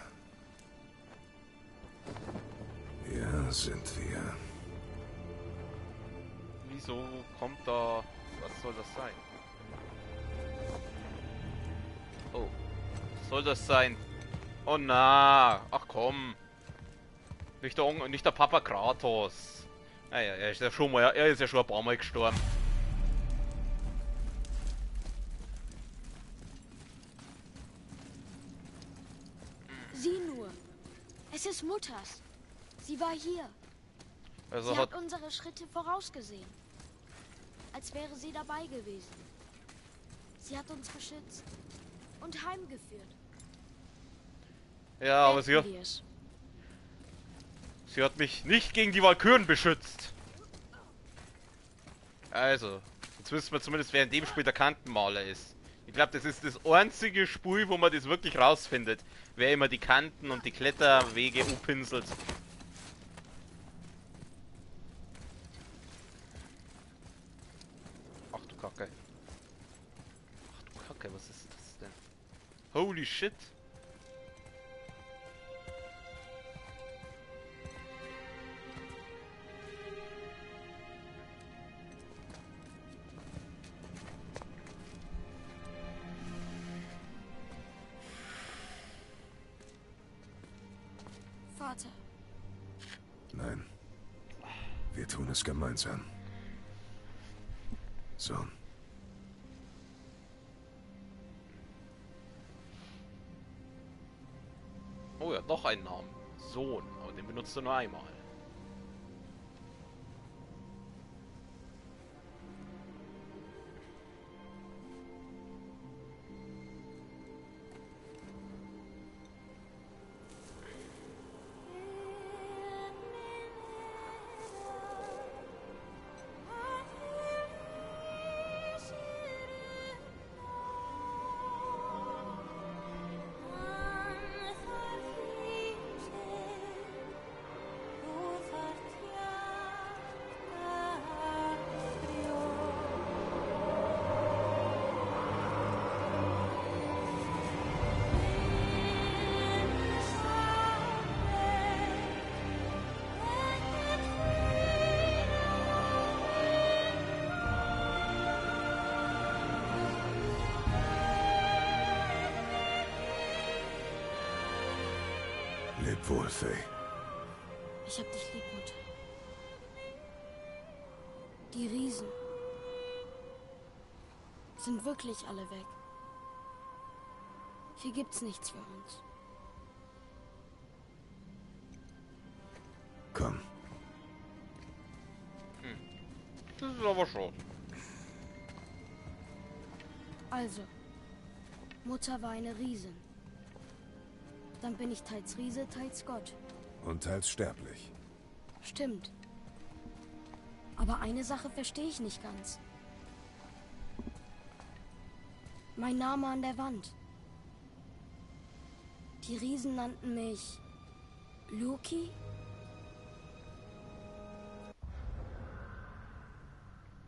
Ja, sind wir. Wieso kommt da... Was soll das sein? Oh. Was soll das sein? Oh na. Ach komm. Nicht der Papa Kratos. Naja, er ist ja schon ein paar Mal gestorben. Sieh nur. Es ist Mutters. Sie war hier. Also sie hat unsere Schritte vorausgesehen. Als wäre sie dabei gewesen. Sie hat uns beschützt und heimgeführt. Ja, aber sie hat mich nicht gegen die Walküren beschützt. Also, jetzt wissen wir zumindest, wer in dem Spiel der Kantenmaler ist. Ich glaube, das ist das einzige Spiel, wo man das wirklich rausfindet. Wer immer die Kanten und die Kletterwege pinselt. Ach du Kacke. Ach du Kacke, was ist das denn? Holy shit. Vater. Nein. Wir tun es gemeinsam. Sohn. Oh ja, noch einen Namen. Sohn. Aber den benutzt du nur einmal. Leb wohl, Faye. Ich hab dich lieb, Mutter. Die Riesen sind wirklich alle weg. Hier gibt's nichts für uns. Komm. Das ist aber schon. Also, Mutter war eine Riesin. Dann bin ich teils Riese, teils Gott. Und teils sterblich. Stimmt. Aber eine Sache verstehe ich nicht ganz. Mein Name an der Wand. Die Riesen nannten mich Loki?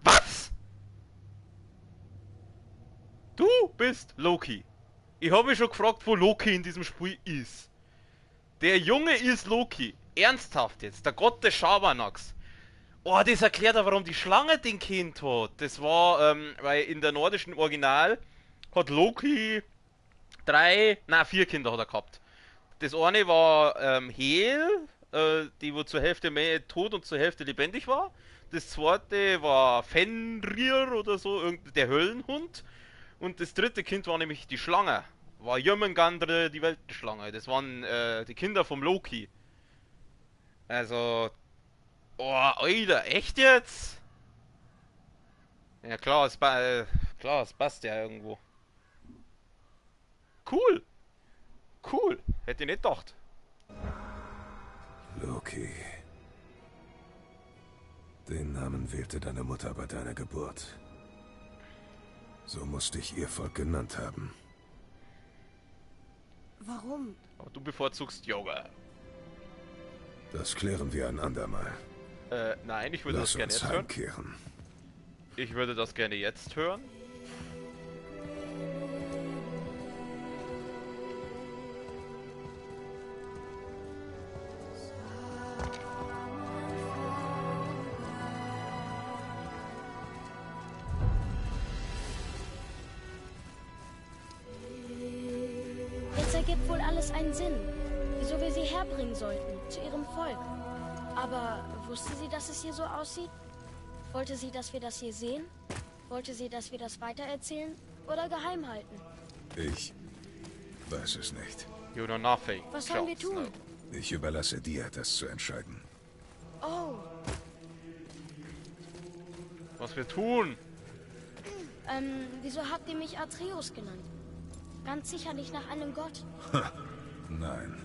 Was? Du bist Loki. Ich habe mich schon gefragt, wo Loki in diesem Spiel ist. Der Junge ist Loki. Ernsthaft jetzt. Der Gott des Schabernacks. Oh, das erklärt auch, warum die Schlange den Kind hat. Das war, weil in der nordischen Original hat Loki 4 Kinder hat er gehabt. Das eine war Hel, die wo zur Hälfte tot und zur Hälfte lebendig war. Das zweite war Fenrir oder so, der Höllenhund. Und das dritte Kind war nämlich die Schlange. War Jörmungandr, die Weltenschlange. Das waren die Kinder vom Loki. Also... Oh, Alter, echt jetzt? Ja klar, es passt ja irgendwo. Cool. Cool. Hätte ich nicht gedacht. Loki. Den Namen wählte deine Mutter bei deiner Geburt. So musste ich ihr Volk genannt haben. Warum? Aber du bevorzugst Yoga. Das klären wir ein andermal. Nein, ich würde das Lass gerne uns jetzt hören. heimkehren. Ich würde das gerne jetzt hören. Jetzt ergibt wohl alles einen Sinn, wieso wir sie herbringen sollten, zu ihrem Volk. Aber wusste sie, dass es hier so aussieht? Wollte sie, dass wir das hier sehen? Wollte sie, dass wir das weitererzählen oder geheim halten? Ich weiß es nicht. You know nothing. Was sollen wir tun? Ich überlasse dir, das zu entscheiden. Oh, Was wir tun? wieso habt ihr mich Atreus genannt? Ganz sicher nicht nach einem Gott. Nein,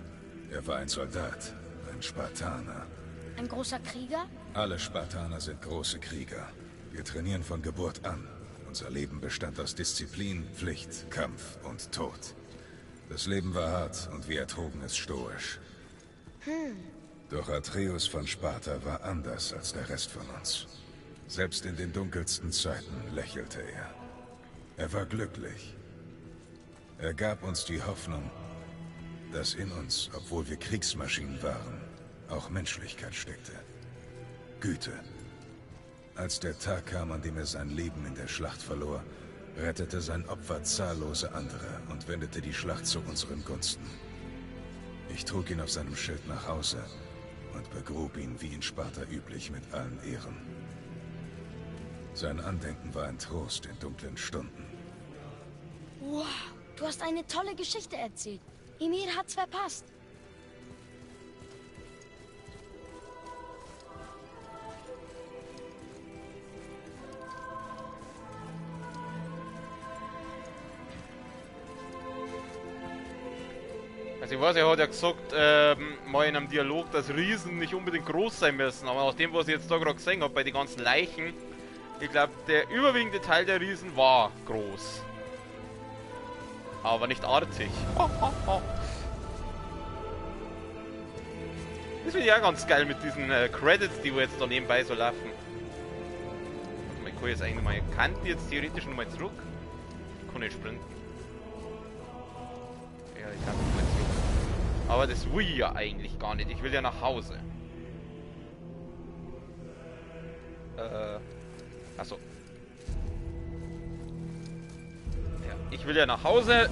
er war ein Soldat, ein Spartaner. Ein großer Krieger? Alle Spartaner sind große Krieger. Wir trainieren von Geburt an. Unser Leben bestand aus Disziplin, Pflicht, Kampf und Tod. Das Leben war hart und wir ertrugen es stoisch. Doch Atreus von Sparta war anders als der Rest von uns. Selbst in den dunkelsten Zeiten lächelte er. Er war glücklich. Er gab uns die Hoffnung, dass in uns, obwohl wir Kriegsmaschinen waren, auch Menschlichkeit steckte. Güte. Als der Tag kam, an dem er sein Leben in der Schlacht verlor, rettete sein Opfer zahllose andere und wendete die Schlacht zu unseren Gunsten. Ich trug ihn auf seinem Schild nach Hause und begrub ihn, wie in Sparta üblich, mit allen Ehren. Sein Andenken war ein Trost in dunklen Stunden. Wow, du hast eine tolle Geschichte erzählt. Ymir hat's verpasst. Also ich weiß, er hat ja gesagt, mal in einem Dialog, dass Riesen nicht unbedingt groß sein müssen. Aber nach dem, was ich jetzt da gerade gesehen habe, bei den ganzen Leichen, ich glaube, der überwiegende Teil der Riesen war groß. Aber nicht artig. Das finde ich auch ganz geil mit diesen Credits, die wir jetzt da nebenbei so laufen. Ich kann jetzt eigentlich mal, kann die jetzt theoretisch nochmal zurück? Ich kann nicht sprinten. Ja, ich kann nicht mehr zurück. Aber das will ich ja eigentlich gar nicht. Ich will ja nach Hause. Achso. Ja, ich will ja nach Hause.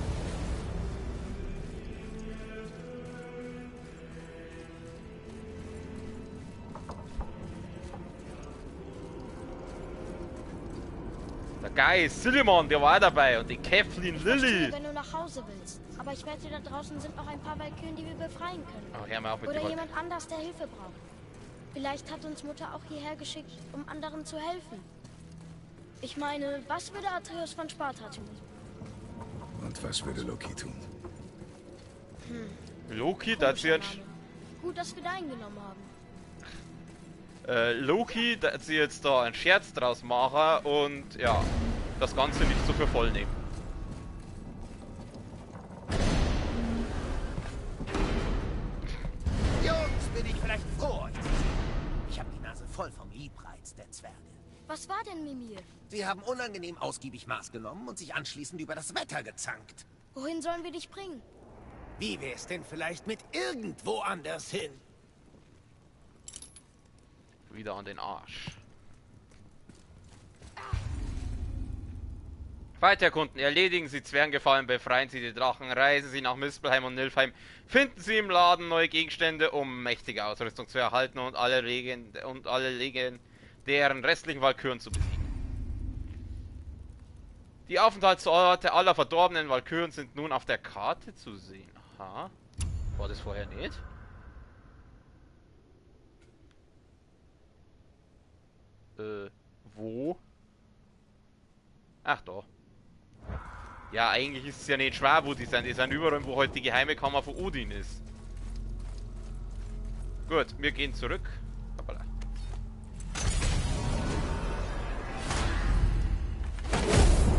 Der Guy Sillimon, der war dabei. Und die Kathleen Lilly. Wenn du nach Hause willst. Aber ich wette, da draußen sind noch ein paar Valkyren, die wir befreien können. Oh, hör mal auf mit Oder dem jemand anders, der Hilfe braucht. Vielleicht hat uns Mutter auch hierher geschickt, um anderen zu helfen. Ich meine, was würde Atreus von Sparta tun? Und was würde Loki tun? Loki, da hat sie jetzt... Gut, dass wir deinen genommen haben. Loki, da hat sie jetzt da einen Scherz draus machen und ja, das Ganze nicht so für voll nehmen. Jungs, bin ich vielleicht froh, euch zu sehen. Ich habe die Nase voll vom Liebreiz der Zwerge. Was war denn, Mimir? Sie haben unangenehm ausgiebig Maß genommen und sich anschließend über das Wetter gezankt. Wohin sollen wir dich bringen? Wie wär's denn vielleicht mit irgendwo anders hin? Wieder an den Arsch. Weiter erkunden. Erledigen Sie Zwergengefallen, befreien Sie die Drachen, reisen Sie nach Mispelheim und Nilfheim, finden Sie im Laden neue Gegenstände, um mächtige Ausrüstung zu erhalten und alle legendären restlichen Walküren zu besiegen. Die Aufenthaltsorte aller verdorbenen Walküren sind nun auf der Karte zu sehen. Aha. War das vorher nicht? Wo? Ach da. Ja, eigentlich ist es ja nicht schwer, wo die sind überall, wo heute die geheime Kammer von Odin ist. Gut, wir gehen zurück. Hoppala.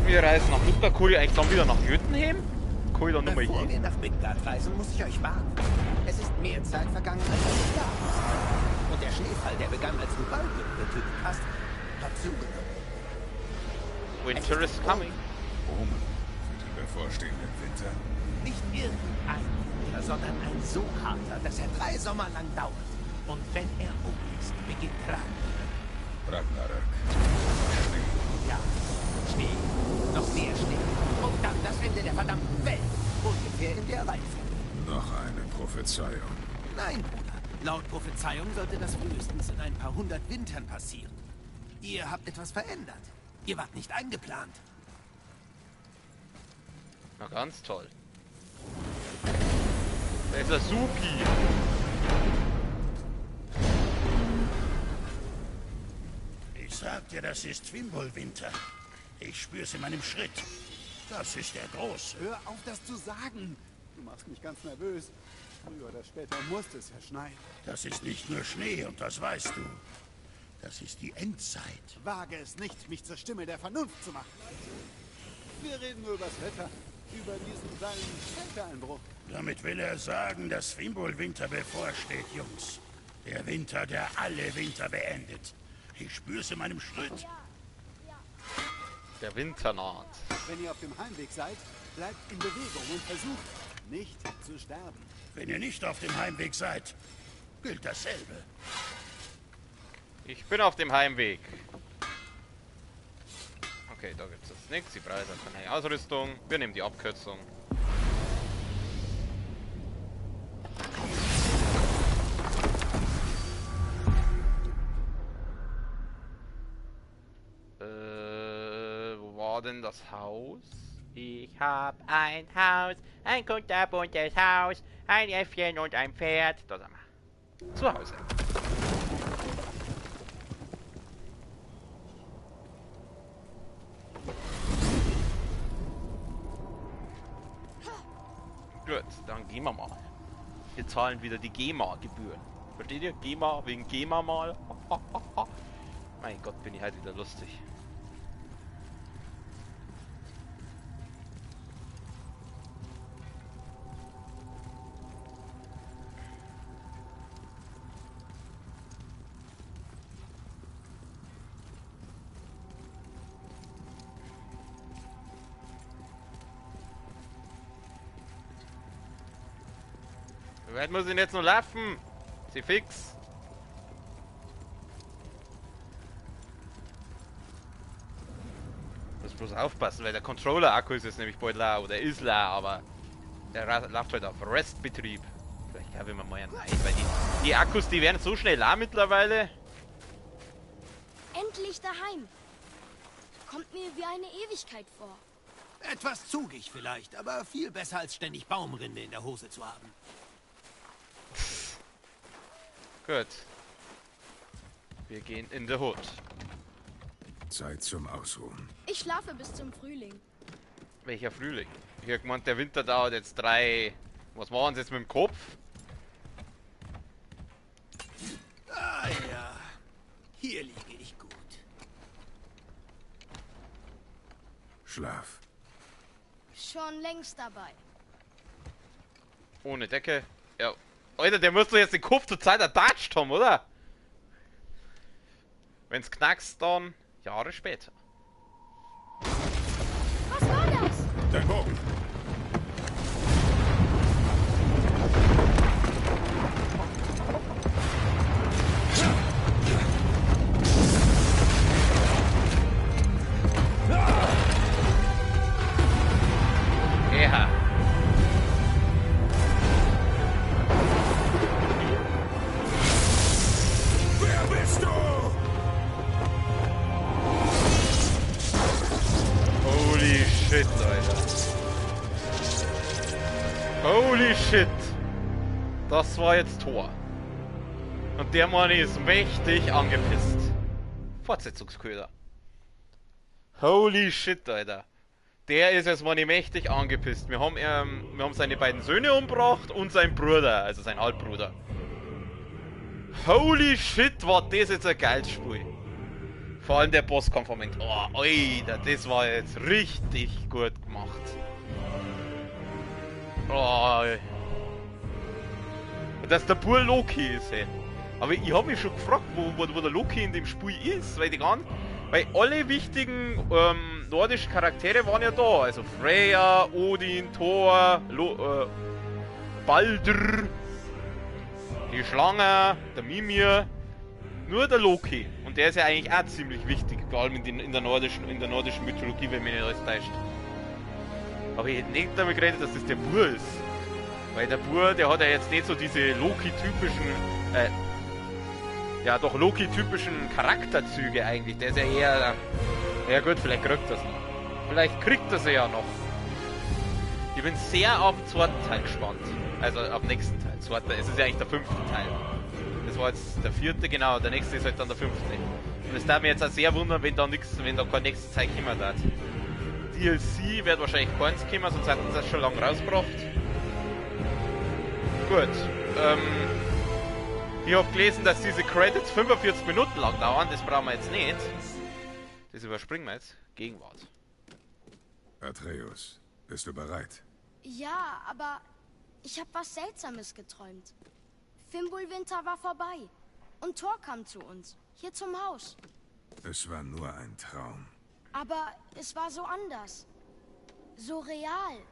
Wir reisen nach Midgard. Kann ich eigentlich dann wieder nach Jötunheim? Kann ich dann nochmal Bevor hin? wir nach Midgard reisen, muss ich euch warnen. Es ist mehr Zeit vergangen, als ihr da ist. Und der Schneefall, der begann, als du Baldur getötet hast, hat zugenommen. Winter is coming. Omen für den bevorstehenden Winter. Nicht irgendein Winter, sondern ein so harter, dass er 3 Sommer lang dauert. Und wenn er ist, beginnt Ragnarök. Schnee. Ja, Schnee, noch mehr Schnee. Und dann das Ende der verdammten Welt. Ungefähr in der Reife. Noch eine Prophezeiung. Nein, Bruder. Laut Prophezeiung sollte das frühestens in ein paar 100 Wintern passieren. Ihr habt etwas verändert. Ihr wart nicht eingeplant. Na, ganz toll. Da ist der Supi. Ich sag dir, das ist Fimbulwinter. Ich spür's in meinem Schritt. Das ist der Große. Hör auf, das zu sagen. Du machst mich ganz nervös. Früher oder später muss es ja schneien. Das ist nicht nur Schnee und das weißt du. Das ist die Endzeit. Wage es nicht, mich zur Stimme der Vernunft zu machen. Wir reden nur übers Wetter, über diesen kleinen Kälteeinbruch. Damit will er sagen, dass Fimbulwinter bevorsteht, Jungs. Der Winter, der alle Winter beendet. Ich spür's in meinem Schritt. Der Winter naht. Wenn ihr auf dem Heimweg seid, bleibt in Bewegung und versucht, nicht zu sterben. Wenn ihr nicht auf dem Heimweg seid, gilt dasselbe. Ich bin auf dem Heimweg. Okay, da gibt es jetzt nichts. Die Preise haben keine Ausrüstung. Wir nehmen die Abkürzung. Wo war denn das Haus? Ich hab ein Haus, ein kunterbuntes Haus, ein Äffchen und ein Pferd. Da sind wir. Zu Hause. Gut, dann gehen wir mal. Wir zahlen wieder die GEMA-Gebühren. Versteht ihr? GEMA wegen GEMA mal. Mein Gott, bin ich halt wieder lustig. Wie weit muss ich denn jetzt noch laufen? Sie fix. Muss bloß aufpassen, weil der Controller-Akku ist jetzt nämlich bald leer, oder ist leer, aber der läuft halt auf Restbetrieb. Vielleicht kaufe ich mir mal einen neuen, weil die Akkus, die werden so schnell leer mittlerweile. Endlich daheim. kommt mir wie eine Ewigkeit vor. Etwas zugig vielleicht, aber viel besser als ständig Baumrinde in der Hose zu haben. Gut. Wir gehen in the Hood. Zeit zum Ausruhen. Ich schlafe bis zum Frühling. Welcher Frühling? Ich hab gemeint, der Winter dauert jetzt 3... Was machen sie jetzt mit dem Kopf? Ah ja, hier liege ich gut. Schlaf. Schon längst dabei. Ohne Decke. Ja. Alter, der muss doch jetzt den Kopf zur Zeit erdatscht haben, oder? Wenn's knackst, dann Jahre später. Was war das? Dein Bogen. Ja. Wer bist du? Holy shit, Leute. Holy shit. Das war jetzt Tor. Und der Mann ist mächtig angepisst. Fortsetzungsköder. Holy shit, Alter. Der ist jetzt mal nicht mächtig angepisst. Wir haben seine beiden Söhne umgebracht und seinen Bruder, also sein Halbbruder. Holy shit, war das jetzt ein geiles Spiel. Vor allem der Bosskampf am Ende. Oh, Alter, das war jetzt richtig gut gemacht. Oh. Dass der Bur Loki ist, ey. Aber ich habe mich schon gefragt, wo der Loki in dem Spiel ist, weil alle wichtigen nordischen Charaktere waren ja da. Also Freya, Odin, Thor, Baldur, die Schlange, der Mimir. Nur der Loki. Und der ist ja eigentlich auch ziemlich wichtig, vor allem in der nordischen Mythologie, wenn mich nicht alles täuscht. Aber ich hätte nicht damit geredet, dass das der Bur ist. Weil der Bur, der hat ja jetzt nicht so diese Loki-typischen, Loki-typischen Charakterzüge eigentlich. Der ist ja eher, ja gut, vielleicht kriegt er es noch. Vielleicht kriegt er sie ja noch. Ich bin sehr auf den zweiten Teil gespannt. Also auf den nächsten Teil. Es ist ja eigentlich der 5. Teil. Das war jetzt der 4. genau, der nächste ist halt dann der 5. Und es darf mich jetzt auch sehr wundern, wenn da kein nächstes Teil kommen wird. DLC wird wahrscheinlich keins kommen, sonst hätten sie das schon lange rausgebracht. Gut, ich habe gelesen, dass diese Credits 45 Minuten lang dauern, das brauchen wir jetzt nicht. Das überspringen wir jetzt. Gegenwart. Atreus, bist du bereit? Ja, aber ich habe was Seltsames geträumt. Fimbulwinter war vorbei und Thor kam zu uns, hier zum Haus. Es war nur ein Traum. Aber es war so anders. So real.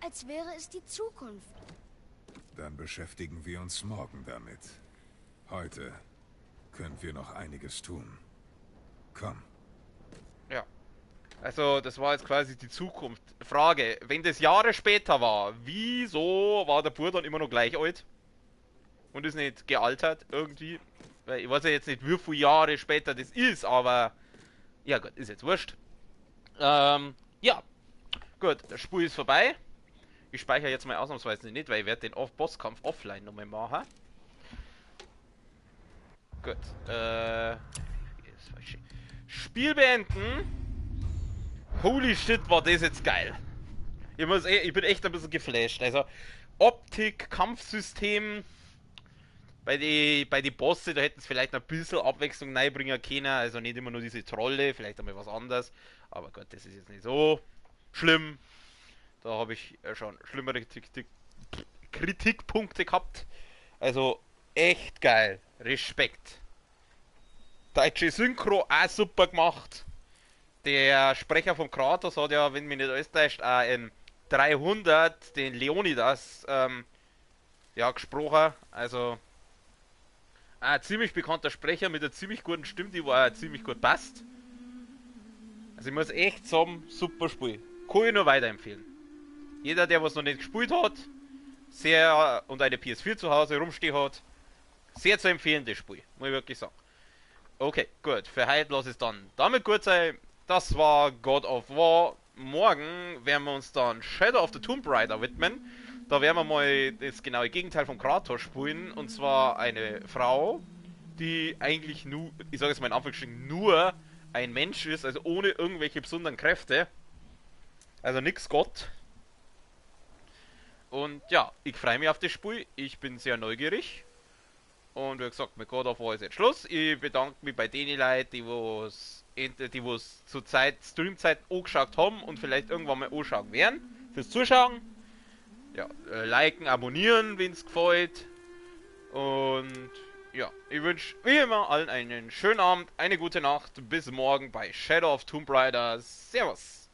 Als wäre es die Zukunft. Dann beschäftigen wir uns morgen damit. Heute können wir noch einiges tun. Komm. Ja. Also, das war jetzt quasi die Zukunft. Frage, wenn das Jahre später war, wieso war der Bur dann immer noch gleich alt? Und ist nicht gealtert irgendwie? Weil ich weiß ja jetzt nicht, wie viele Jahre später das ist, aber... Ja gut, ist jetzt wurscht. Ja. Gut, das Spiel ist vorbei. Ich speichere jetzt mal ausnahmsweise nicht, weil ich werde den Bosskampf offline nochmal machen. Gut, Spiel beenden. Holy shit, war das jetzt geil. Ich bin echt ein bisschen geflasht. Also, Optik, Kampfsystem. Bei die Bosse, da hätten es vielleicht noch ein bisschen Abwechslung reinbringen können. Also nicht immer nur diese Trolle, vielleicht einmal was anderes. Aber Gott, das ist jetzt nicht so schlimm. Da habe ich schon schlimmere Kritikpunkte gehabt. Also echt geil. Respekt. Deutsche Synchro auch super gemacht. Der Sprecher von Kratos hat ja, wenn mich nicht alles täuscht, auch in 300 den Leonidas gesprochen. Also ein ziemlich bekannter Sprecher mit einer ziemlich guten Stimme, die auch ziemlich gut passt. Also ich muss echt sagen, super Spiel. Kann ich nur weiterempfehlen. Jeder, der was noch nicht gespielt hat, und eine PS4 zu Hause rumstehen hat, sehr zu empfehlen, das Spiel, muss ich wirklich sagen. Okay, gut. Für heute lasse ich es dann damit gut sein. Das war God of War. Morgen werden wir uns dann Shadow of the Tomb Raider widmen. Da werden wir mal das genaue Gegenteil von Kratos spielen. Und zwar eine Frau, die eigentlich nur, ich sage jetzt mal in Anführungsstrichen, nur ein Mensch ist, also ohne irgendwelche besonderen Kräfte. Also nix Gott. Und ja, ich freue mich auf das Spiel. Ich bin sehr neugierig. Und wie gesagt, mit God of War ist jetzt Schluss. Ich bedanke mich bei den Leuten, die was zur Streamzeit angeschaut haben und vielleicht irgendwann mal anschauen werden. Fürs Zuschauen. Ja, liken, abonnieren, wenn es gefällt. Und ja, ich wünsche wie immer allen einen schönen Abend, eine gute Nacht. Bis morgen bei Shadow of Tomb Raider. Servus.